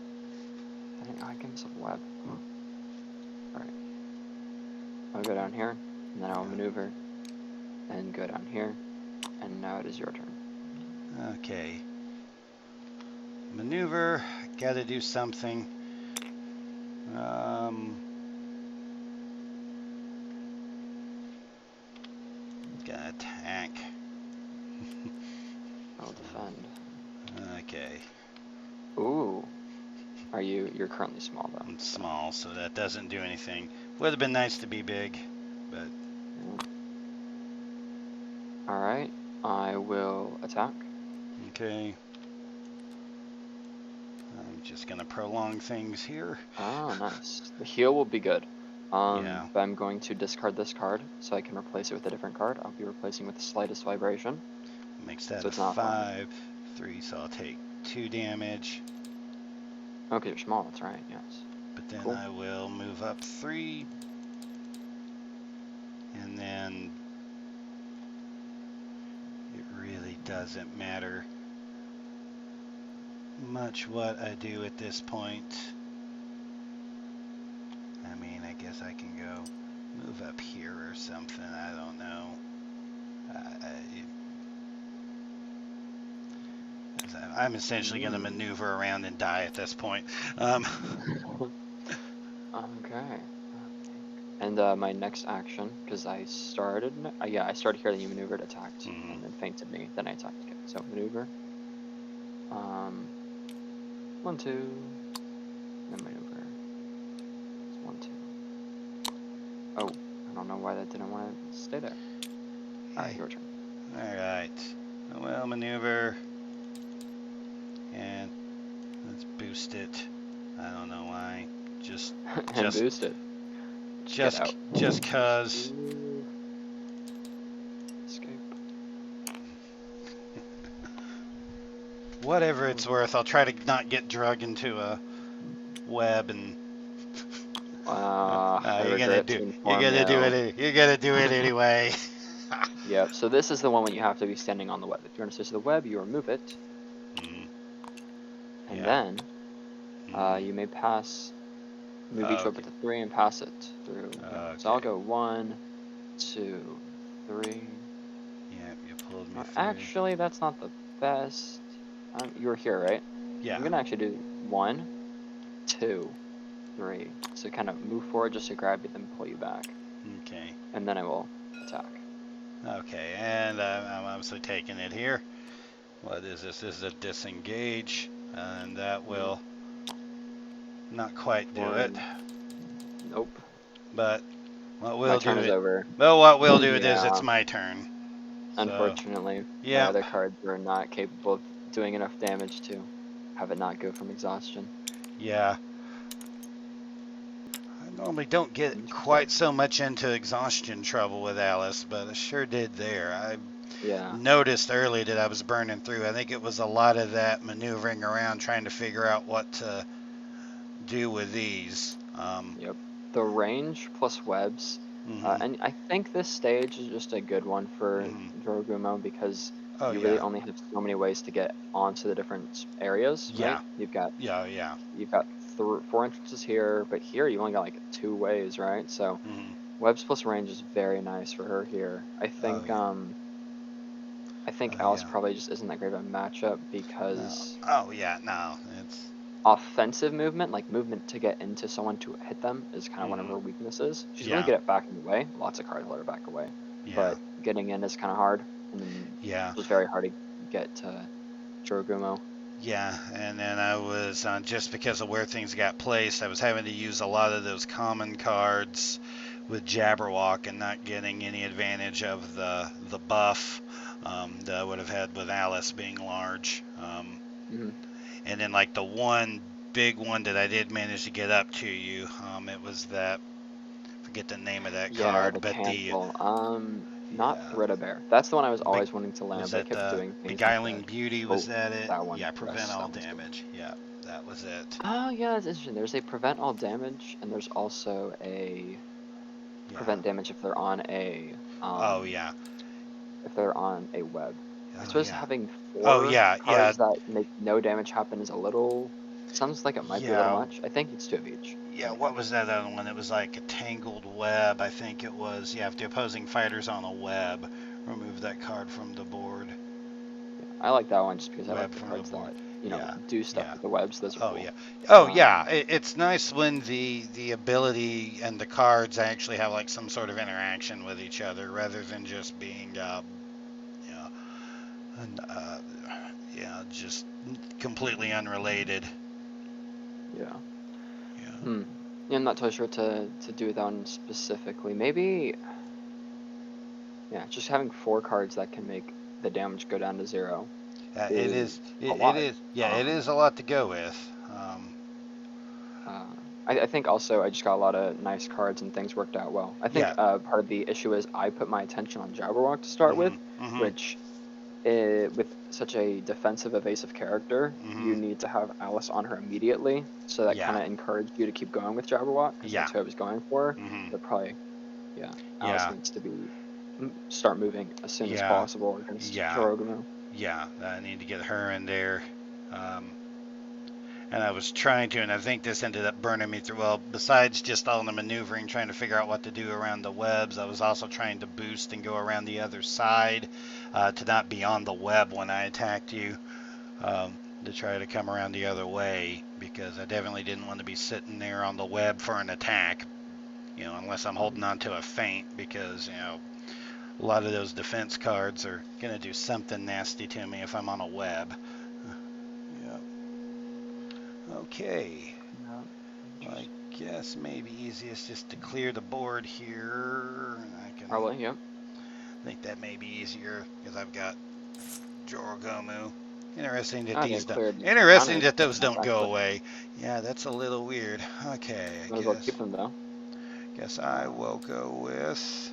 I give myself a web. Alright. I'll go down here, and then I'll maneuver, and go down here, and now it is your turn. Okay. Maneuver, gotta do something. Gotta attack. I'll defend. Okay. Ooh. You're currently small though. I'm small, so that doesn't do anything. Would have been nice to be big, but. Alright, I will attack. Okay. I'm just gonna prolong things here. Oh, nice. The heal will be good. Yeah. But I'm going to discard this card so I can replace it with a different card. I'll be replacing with the slightest vibration. Makes that so a 5, 3, so I'll take 2 damage. Okay, you're small, that's right, yes. But then I will move up 3. And then it really doesn't matter. much what I do at this point. I mean, I guess I can go move up here or something. I don't know. I'm essentially going to maneuver around and die at this point. Okay. And my next action, because I started, I started here, then you maneuvered, attacked, and then feinted me, then I attacked. Okay, so maneuver. 1, 2, then maneuver. It's 1, 2. Oh, I don't know why that didn't want to stay there. All right, your turn. All right. Well, maneuver. And let's boost it. I don't know why. Just boost it. Just cause. Escape. Whatever it's worth, I'll try to not get drug into a web and. You're gonna do it anyway. Yep. So this is the one when you have to be standing on the web. If you're gonna stay to the web, you remove it, and then you may move each web to 3 and pass it through. Okay. So I'll go 1, 2, 3. Yeah, you pulled me through. Actually, that's not the best. You're here, right? Yeah. I'm gonna actually do 1, 2, 3. So kind of move forward just to grab you, then pull you back. Okay. And then I will attack. Okay, and I'm obviously taking it here. What is this? This is a disengage, and that will not quite do it. Nope. But what we'll my turn is over. Well, what we'll do is it's my turn. Unfortunately, my other cards are not capable of doing enough damage to have it not go from exhaustion. Yeah. I normally don't get quite so much into exhaustion trouble with Alice, but I sure did there. I noticed early that I was burning through. I think it was a lot of that maneuvering around trying to figure out what to do with these. Yep. The range plus webs. And I think this stage is just a good one for Jorogumo because you really only have so many ways to get onto the different areas, right? You've got You've got 4 entrances here, but here you only got like 2 ways, right? So webs plus range is very nice for her here. I think Alice probably just isn't that great of a matchup because it's offensive movement, like movement to get into someone to hit them, is kind of one of her weaknesses. She's really good at backing away. Lots of cards let her back away. But getting in is kind of hard. And it was very hard to get to Jorogumo. Yeah, and then I was, just because of where things got placed, I was having to use a lot of those common cards with Jabberwock and not getting any advantage of the buff that I would have had with Alice being large. And then like the one big one that I did manage to get up to you, it was that, I forget the name of that card, the but cancel. Not Thread-a-Bear. That's the one I was always wanting to land, but I kept doing things. Beguiling Beauty, was that it? That one. Yeah, prevent all damage. Yeah, that was it. Oh, yeah, that's interesting. There's a prevent all damage, and there's also a prevent damage if they're on a. If they're on a web. I suppose having 4 cards that make no damage happen is a little. Sounds like it might be a little much. I think it's 2 of each. Yeah, what was that other one? It was like a tangled web. I think it was. Yeah, if the opposing fighter's on a web, remove that card from the board. Yeah, I like that one just because I like the cards that do stuff with the webs. Those are cool. It's nice when the ability and the cards actually have like some sort of interaction with each other rather than just being just completely unrelated. Yeah. I'm not totally sure to do that one specifically. Maybe, just having 4 cards that can make the damage go down to 0. It is. It is a lot to go with. I think also I just got a lot of nice cards and things worked out well. I think part of the issue is I put my attention on Jabberwock to start with, which with such a defensive, evasive character, you need to have Alice on her immediately, so that kind of encouraged you to keep going with Jabberwock, because that's who I was going for. But probably, Alice needs to start moving as soon as possible against Jorogumo. Yeah, I need to get her in there. And I was trying to, and I think this ended up burning me through. Well, besides just all the maneuvering, trying to figure out what to do around the webs, I was also trying to boost and go around the other side to not be on the web when I attacked you, to try to come around the other way, because I definitely didn't want to be sitting there on the web for an attack, unless I'm holding on to a feint, because, a lot of those defense cards are going to do something nasty to me if I'm on a web. Okay. Well, I guess maybe easiest just to clear the board here. Probably, yep. I think that may be easier because I've got Jorogumo. Interesting that those don't go away. Yeah, that's a little weird. Okay, Might as well keep them though. Guess I will go with.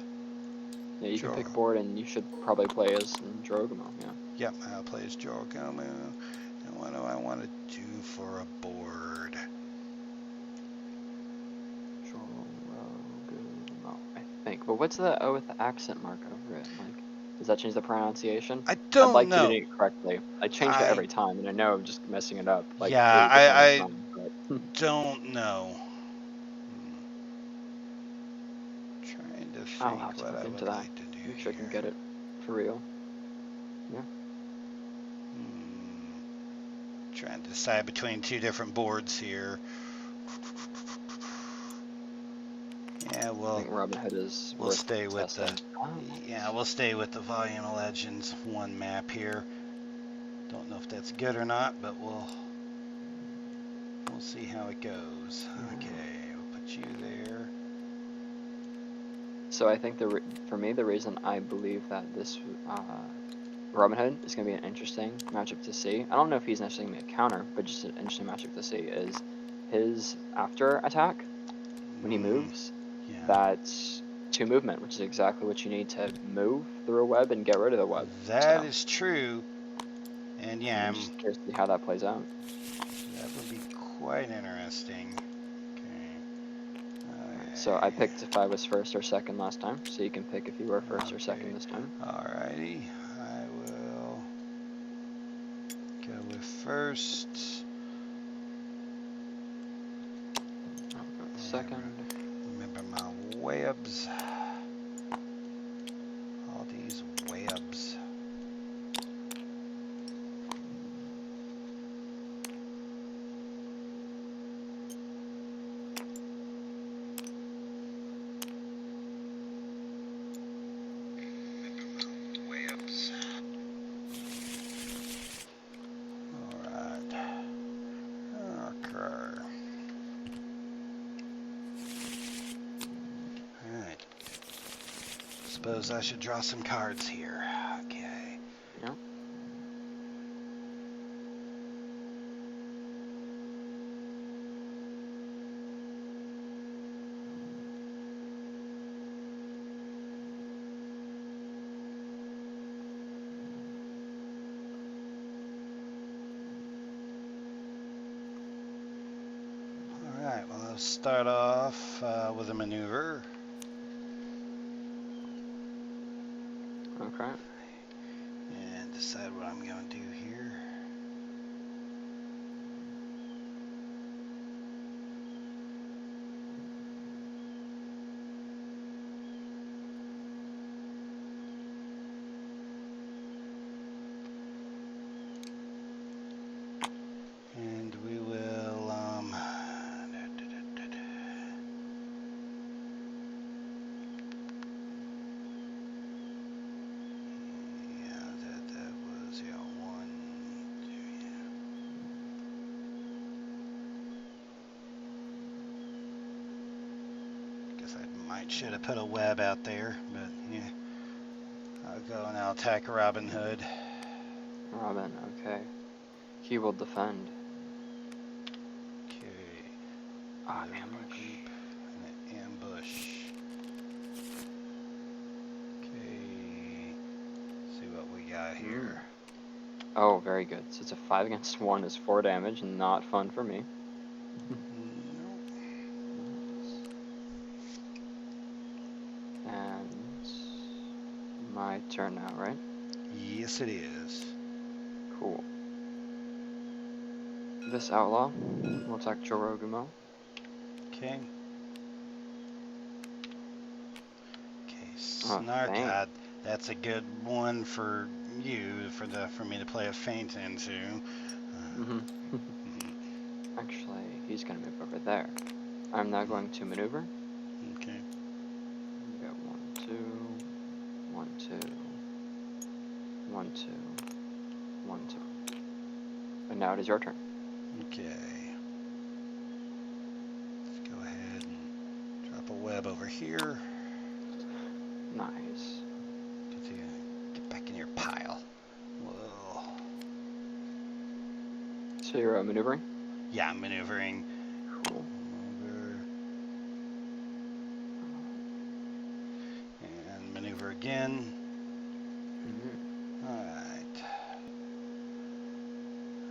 Yeah, you can pick a board, and you should probably play as Jorogumo. Yeah. Yep, I'll play as Jorogumo. And what do I want to do for a board? Jorogumo, I think. But what's the O with the accent mark over it? Like, does that change the pronunciation? I don't I'd like know. you to do it correctly. I change it every time, and I know I'm just messing it up. Like, yeah, 80% of the I time, but don't know. Trying to think I'll have to what look I into would that. like to do. Make sure I can get it for real. Yeah. Trying to decide between two different boards here. Yeah, I think Robin Hood is we'll worth stay with testing. we'll stay with the Volume of Legends one map here. Don't know if that's good or not, but we'll see how it goes. Okay, we'll put you there. So I think for me, the reason I believe that this Robin Hood is going to be an interesting matchup to see. I don't know if he's necessarily going to be a counter, but just an interesting matchup to see is his after attack when he moves. That's 2 movement, which is exactly what you need to move through a web and get rid of the web. That is true. And yeah, I'm just curious to see how that plays out. That would be quite interesting. So I picked if I was first or second last time, so you can pick if you were first or second this time. Alrighty, I will go with first. I'll go with second. Remember my webs. All these webs. Suppose I should draw some cards here. Okay. Yep. Alright, well, I'll start off with a maneuver. Okay. And decide what I'm going to do here. And we will, that was, 1, 2, Guess I should have put a web out there, but yeah. I'll go and I'll attack Robin Hood. Robin, okay. He will defend. Okay. Ambush. An ambush. Okay. See what we got here. Oh, very good. So it's a 5 against 1 is 4 damage, not fun for me. And my turn now, right? Yes, it is. Cool. This outlaw will attack Jorogumo. Okay. Okay, Oh, Snark. dang. That's a good one for you for me to play a feint into. Mm-hmm. Actually, he's gonna move over there. I'm now going to maneuver. Okay. Go 1, 2, 1, 2, 1, 2, 1, 2. And now it is your turn. Okay. Let's go ahead and drop a web over here. Nice. Get back in your pile. Whoa. So you're maneuvering? Yeah, I'm maneuvering. Cool. Maneuver. And maneuver again. Mm-hmm. Alright.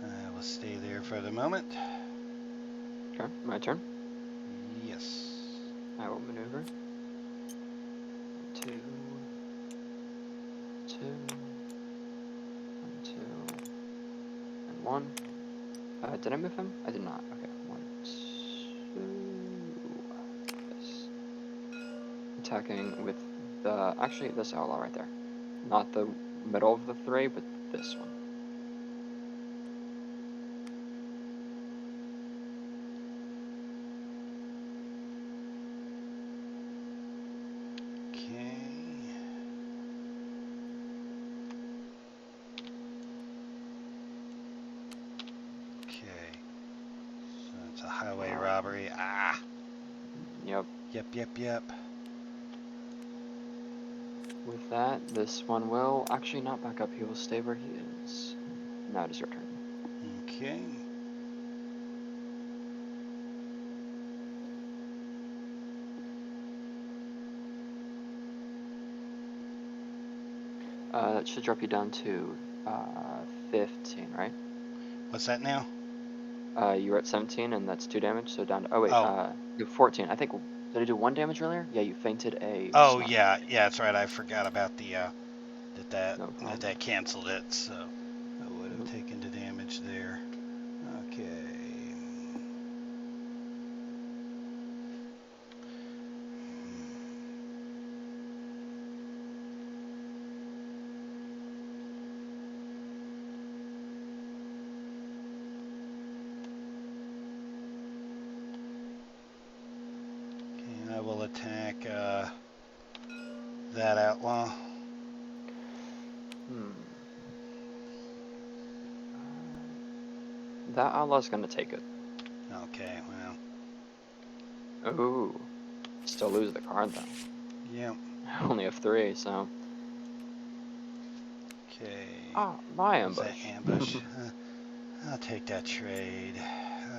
I will stay there for the moment. Okay, my turn. Yes. I will maneuver. 2, 2, 1, 2, and 1. Did I move him? I did not. Okay, 1, 2. Yes. Attacking with actually this outlaw right there. Not the middle of the 3, but this one. Okay. Okay. So it's a highway robbery. Ah. Yep. Yep. With that, this one will actually not back up. He will stay where he is. Now it is your turn. Okay. That should drop you down to 15, right? What's that now? You were at 17, and that's 2 damage, so down to... Oh, wait, Oh. you have 14. I think... Did I do 1 damage earlier? Yeah, you fainted a Oh snark. yeah, that's right. I forgot about the No problem. that canceled it, so I would have taken the damage there. Okay. Okay, I will attack that outlaw. That outlaw's gonna take it. Okay, well. Ooh. Still lose the card, though. Yep. I only have 3, so... Okay. Ah, my Was that ambush. ambush? I'll take that trade.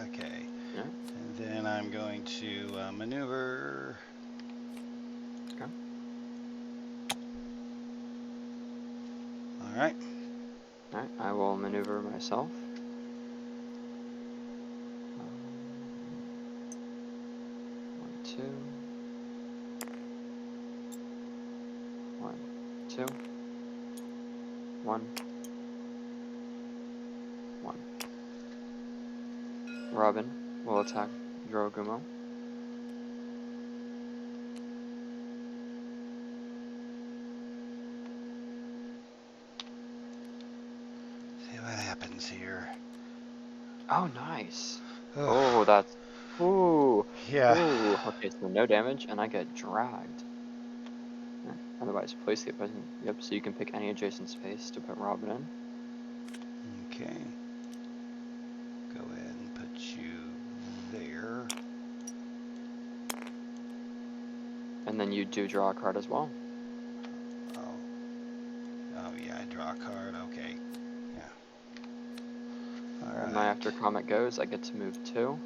Okay. Yeah. And then I'm going to maneuver. Okay. All right. Alright, I will maneuver myself. 1, 2. 1, 2. 1. 1. Robin will attack Jorogumo. See what happens here. Oh, nice. Ugh. Oh, that's... Ooh. Yeah. Ooh. Okay, so no damage, and I get dragged. Otherwise, place the opposing... Yep, so you can pick any adjacent space to put Robin in. Okay. Go ahead and put you there. And then you do draw a card as well. Oh. Oh yeah, I draw a card. Okay. Yeah. All And my right. after comment goes, I get to move 2. I will move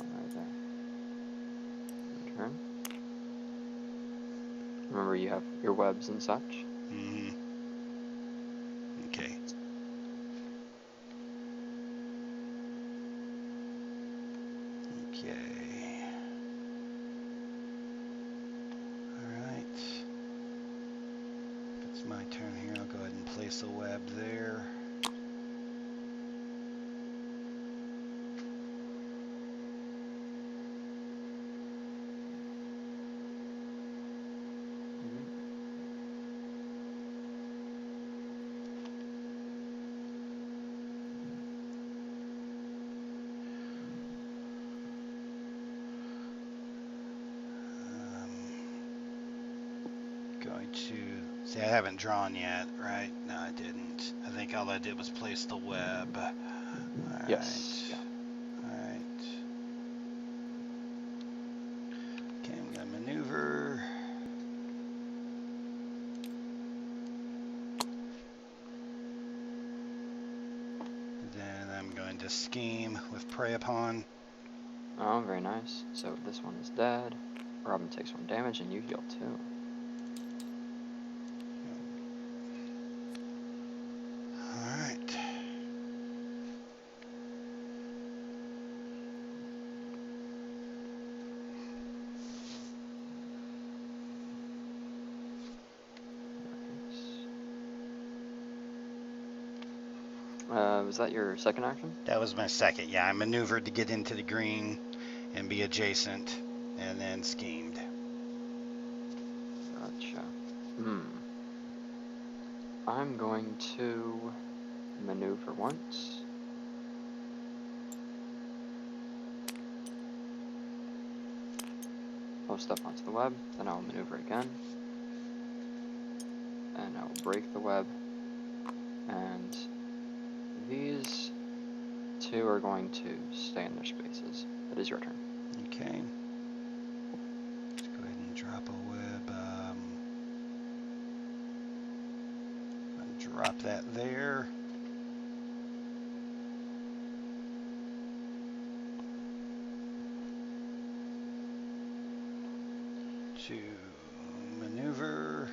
1 right there. Your turn. Remember, you have your webs and such. Mm-hmm. Okay. Okay. All right. It's my turn here. I'll go ahead and place a web there. going to see. I haven't drawn yet, right? No, I didn't. I think all I did was place the web. All Yes. right. Yeah. All right. Okay, I'm gonna maneuver. Then I'm going to scheme with prey upon. Oh, very nice. So this one is dead. Robin takes 1 damage, and you heal 2. All right. Was that your second action? That was my second. Yeah, I maneuvered to get into the green and be adjacent, and then schemed. Gotcha. I'm going to maneuver once. I'll step onto the web, then I'll maneuver again. And I will break the web. And these 2 are going to stay in their spaces. It is your turn. Okay. Let's go ahead and drop a web. Drop that there. To maneuver.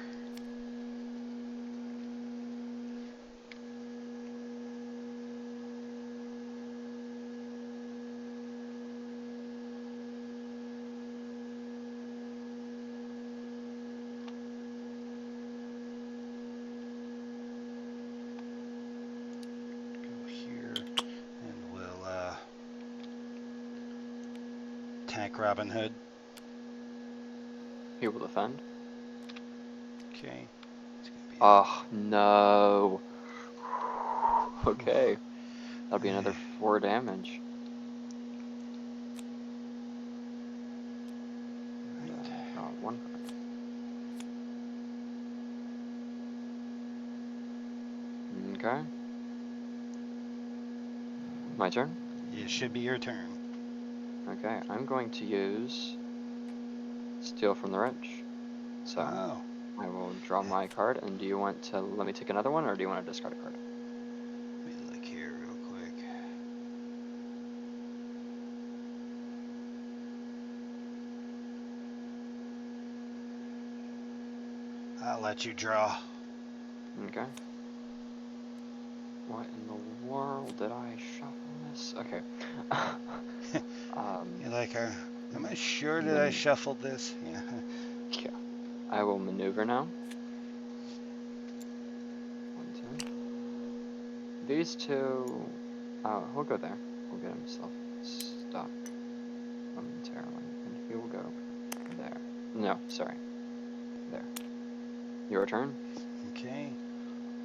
Attack Robin Hood. He will defend. Okay. Oh, no. Okay. That'll be another 4 damage. Right. Draw 1 card. Okay. My turn? It should be your turn. Okay, I'm going to use Steal from the Rich. So I will draw my card, and do you want to let me take another one, or do you want to discard a card? Let me look here real quick. I'll let you draw. Okay. What in the world did I shuffle this? Okay. You're like, am I sure that I shuffled this? Yeah. Yeah. I will maneuver now. 1, 2. These 2, he'll go there. We'll get himself stuck momentarily, and he will go there. No, sorry. There. Your turn. Okay.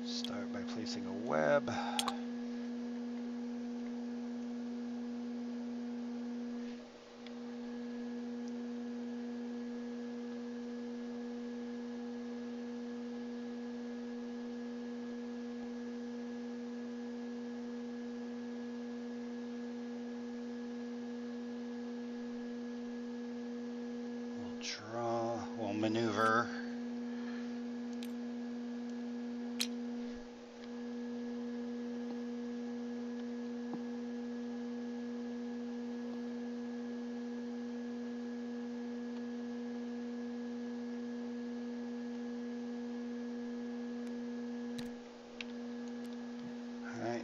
Start by placing a web. Draw, we'll maneuver. Alright,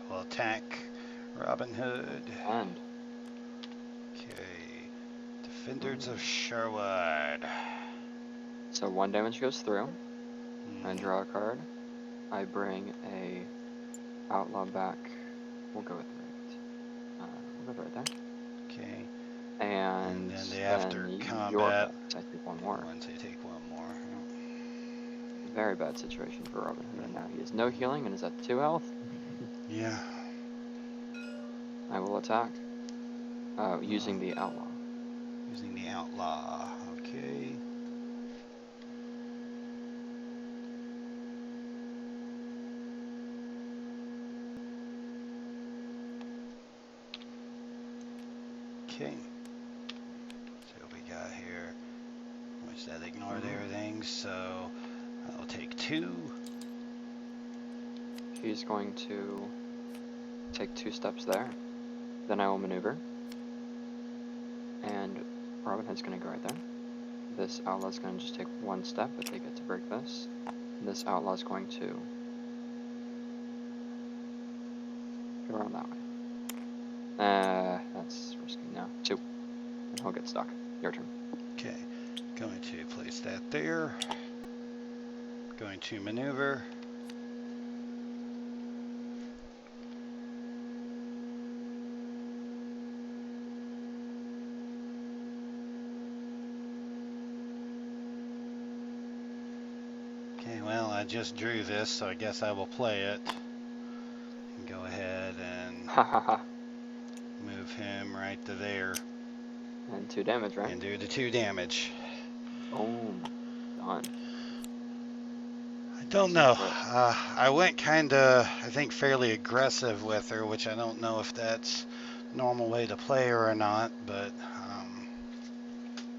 we'll attack Robin Hood. And Okay, Defenders of Sherwood. so 1 damage goes through. I draw a card. I bring a outlaw back. We'll go with right. We'll go right there. Okay. And then the after then combat. I take 1 more. Once I take 1 more. Very bad situation for Robin Hood right now. He has no healing and is at 2 health. Yeah. I will attack. Using the outlaw. Using the outlaw. Okay. Okay. So we got here, which that ignored everything. So I'll take 2. He's going to take 2 steps there. Then I will maneuver. And Robin Hood's going to go right there. This outlaw's going to just take 1 step if they get to break this. And this outlaw's going to go around that way. That's risky now. 2. And he'll get stuck. Your turn. Okay. Going to place that there. Going to maneuver. Okay, well, I just drew this, so I guess I will play it. And go ahead and move him right to there. And 2 damage, right? And do the 2 damage. Boom. Done. I don't know. I went kind of, I think, fairly aggressive with her, which I don't know if that's a normal way to play her or not, but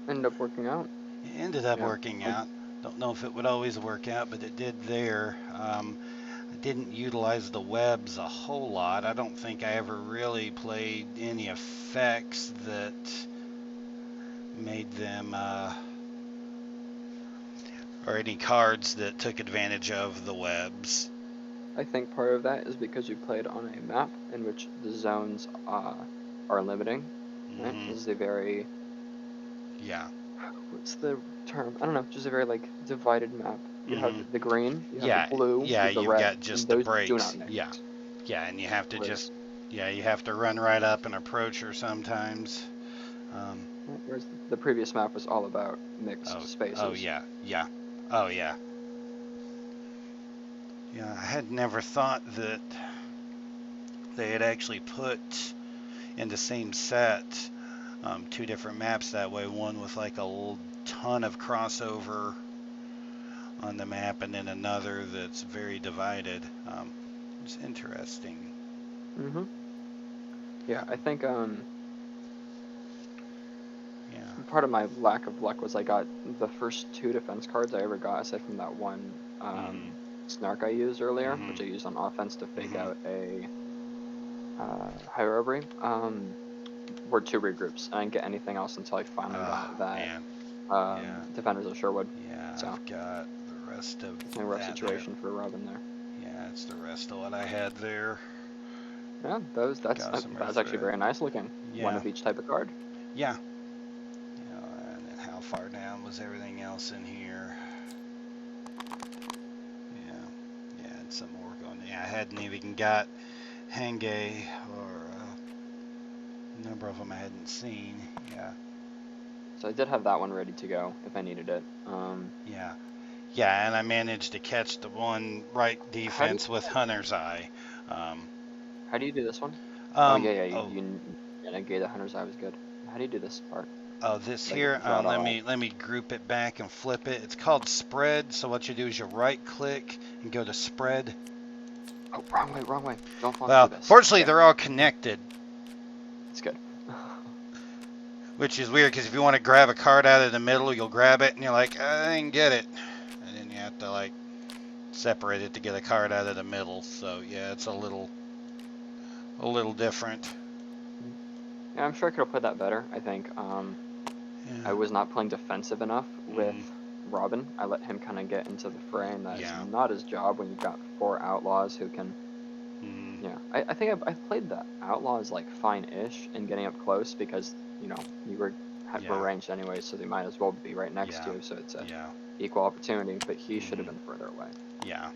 Ended up working out. it ended up working out. Don't know if it would always work out, but it did there. I didn't utilize the webs a whole lot. I don't think I ever really played any effects that made them, or any cards that took advantage of the webs. I think part of that is because you played on a map in which the zones are limiting. Right? This is a very... Yeah. What's the term? I don't know. Just a very, like, divided map. You have the green, you have the blue, you have the you've red, got just and the those breaks. do not mix. Yeah, and you have to you have to run right up and approach her sometimes. Whereas the previous map was all about mixed spaces. Oh yeah. Yeah, I had never thought that they had actually put in the same set 2 different maps that way. One with like a ton of crossover on the map, and then another that's very divided. It's interesting. Yeah, I think part of my lack of luck was I got the first 2 defense cards I ever got, aside from that one snark I used earlier, which I used on offense to fake out a high robbery, were 2 regroups. I didn't get anything else until I finally got that Defenders of Sherwood. Yeah, so I've got the rest of it's a rough situation for Robin there. Yeah, it's the rest of what I had there. Yeah, that's actually very nice looking. Yeah. 1 of each type of card. Yeah. And then how far down was everything else in here? Yeah, and some more going. Yeah, I hadn't even got Henge, or a number of them I hadn't seen. Yeah. So I did have that one ready to go if I needed it. Yeah, and I managed to catch the one right defense with Hunter's Eye. How do you do this one? You negate the Hunter's Eye was good. How do you do this part? Oh, this here. Let me group it back and flip it. It's called spread. So what you do is you right click and go to spread. Oh, wrong way. Don't fall well, through this. Fortunately, they're all connected. It's good. Which is weird, because if you want to grab a card out of the middle, you'll grab it and you're like, I didn't get it. And then you have to like separate it to get a card out of the middle. So yeah, it's a little different. Yeah, I'm sure I could have played that better. I think I was not playing defensive enough with Robin. I let him kind of get into the fray, and that's not his job when you've got 4 outlaws who can. Yeah, I think I played the outlaws like fine-ish in getting up close, because you were ranged anyway, so they might as well be right next to you. So it's a equal opportunity. But he should have been further away. Yeah.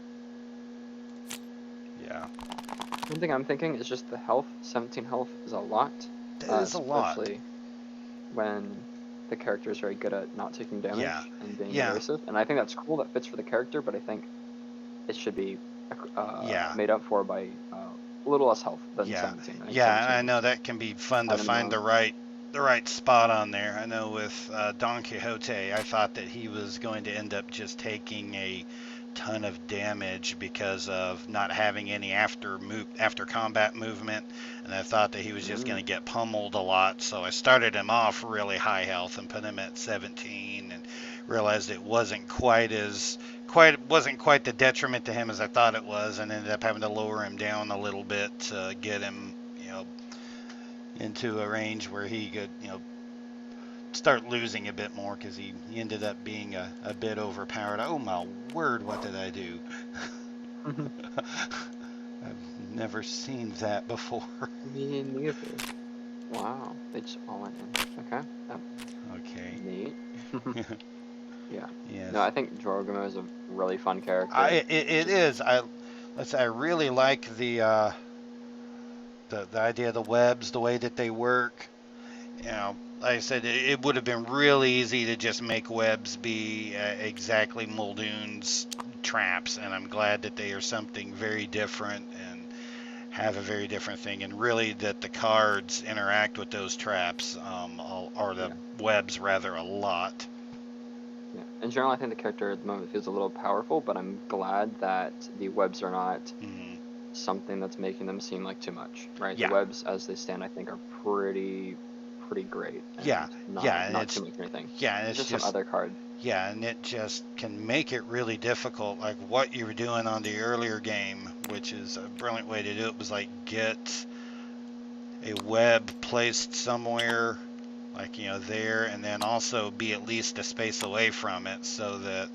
One thing I'm thinking is just the health. 17 health is a lot. That is a lot. Especially when the character is very good at not taking damage and being evasive. And I think that's cool. That fits for the character, but I think it should be made up for by a little less health than 17. Right? Yeah, 17 I know that can be fun to find the right spot on there. I know with Don Quixote, I thought that he was going to end up just taking a ton of damage because of not having any after combat movement, and I thought that he was just going to get pummeled a lot. So I started him off really high health and put him at 17, and realized it wasn't quite the detriment to him as I thought it was, and ended up having to lower him down a little bit to get him, into a range where he could, start losing a bit more, because he ended up being a bit overpowered. Oh my word, what did I do? I've never seen that before. Me neither. Wow, they just all went in. Okay. Okay. Neat. Yeah. Yes. No, I think Jorogumo is a really fun character. It is. I really like the idea of the webs, the way that they work. Like I said, it would have been really easy to just make webs be exactly Muldoon's traps, and I'm glad that they are something very different and have a very different thing, and really that the cards interact with those traps, or the webs rather, a lot. Yeah. In general, I think the character at the moment feels a little powerful, but I'm glad that the webs are not something that's making them seem like too much, right? Yeah. The webs, as they stand, I think are pretty great. And not too much anything. Yeah, and it's just some other card. Yeah, and it just can make it really difficult, like what you were doing on the earlier game, which is a brilliant way to do it, was like get a web placed somewhere, like, there, and then also be at least a space away from it, so that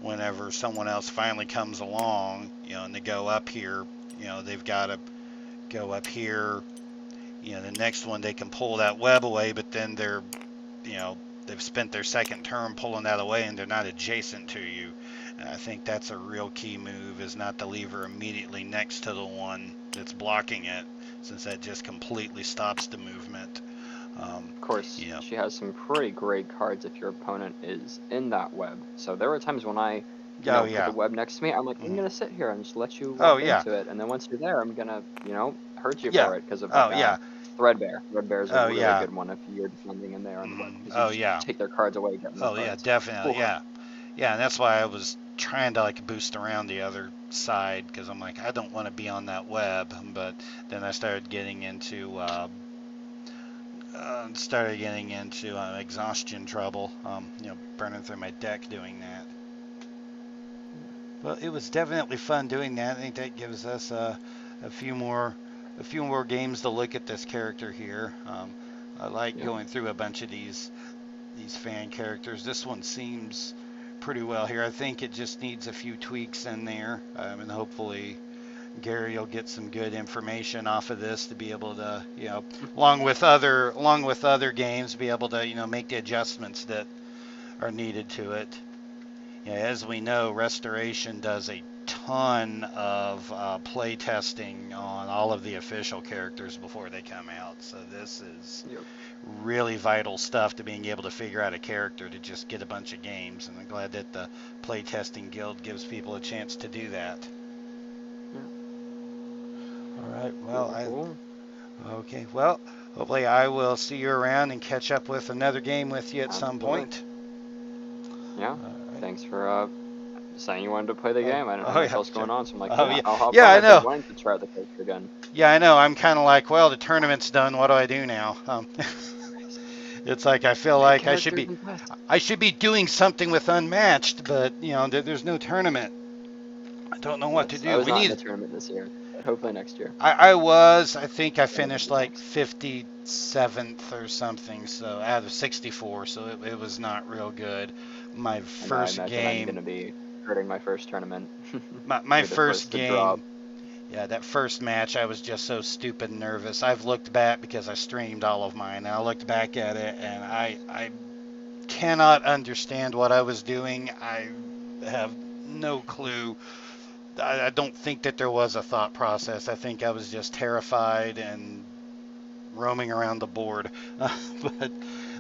whenever someone else finally comes along, and they go up here, they've got to go up here, the next one they can pull that web away, but then they've spent their second turn pulling that away and they're not adjacent to you. And I think that's a real key move, is not to leave her immediately next to the one that's blocking it, since that just completely stops the movement. Of course, she has some pretty great cards if your opponent is in that web. So there were times when I put the web next to me, I'm like, I'm going to sit here and just let you walk into it. And then once you're there, I'm going to, hurt you for it because of Threadbare. Threadbare is a really good one if you're defending in there on the web. Because you take their cards away, get them cards. Definitely. Ooh. Yeah, and that's why I was trying to boost around the other side, because I'm like, I don't want to be on that web. But then I started getting into exhaustion trouble, burning through my deck doing that. Well, it was definitely fun doing that. I think that gives us a few more games to look at this character here. I like going through a bunch of these fan characters. This one seems pretty well here. I think it just needs a few tweaks in there, and hopefully Gary will get some good information off of this to be able to, along with other games, be able to, make the adjustments that are needed to it. As we know, Restoration does a ton of play testing on all of the official characters before they come out. So this is really vital stuff to being able to figure out a character to just get a bunch of games. And I'm glad that the Playtesting Guild gives people a chance to do that. All right. Well, okay. Well, hopefully I will see you around and catch up with another game with you at some point. Yeah. Right. Thanks for saying you wanted to play the game. I don't know what else going on, so I'm like, I'll hop on. I know. I wanted to try out the character again. Yeah, I know. I'm kind of like, well, the tournament's done. What do I do now? It's like I feel like I should be doing something with Unmatched, but there's no tournament. I don't know what to do. I was not in the tournament this year, but hopefully next year. I think I finished like 57th or something, so out of 64, so it was not real good. My first game. I'm going to be hurting my first tournament. my first game. Yeah, that first match, I was just so stupid and nervous. I've looked back, because I streamed all of mine, and I looked back at it, and I cannot understand what I was doing. I have no clue. I don't think that there was a thought process. I think I was just terrified and roaming around the board.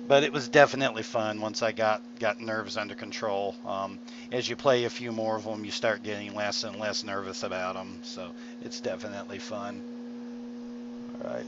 But it was definitely fun once I got nerves under control. As you play a few more of them, you start getting less and less nervous about them. So it's definitely fun. All right.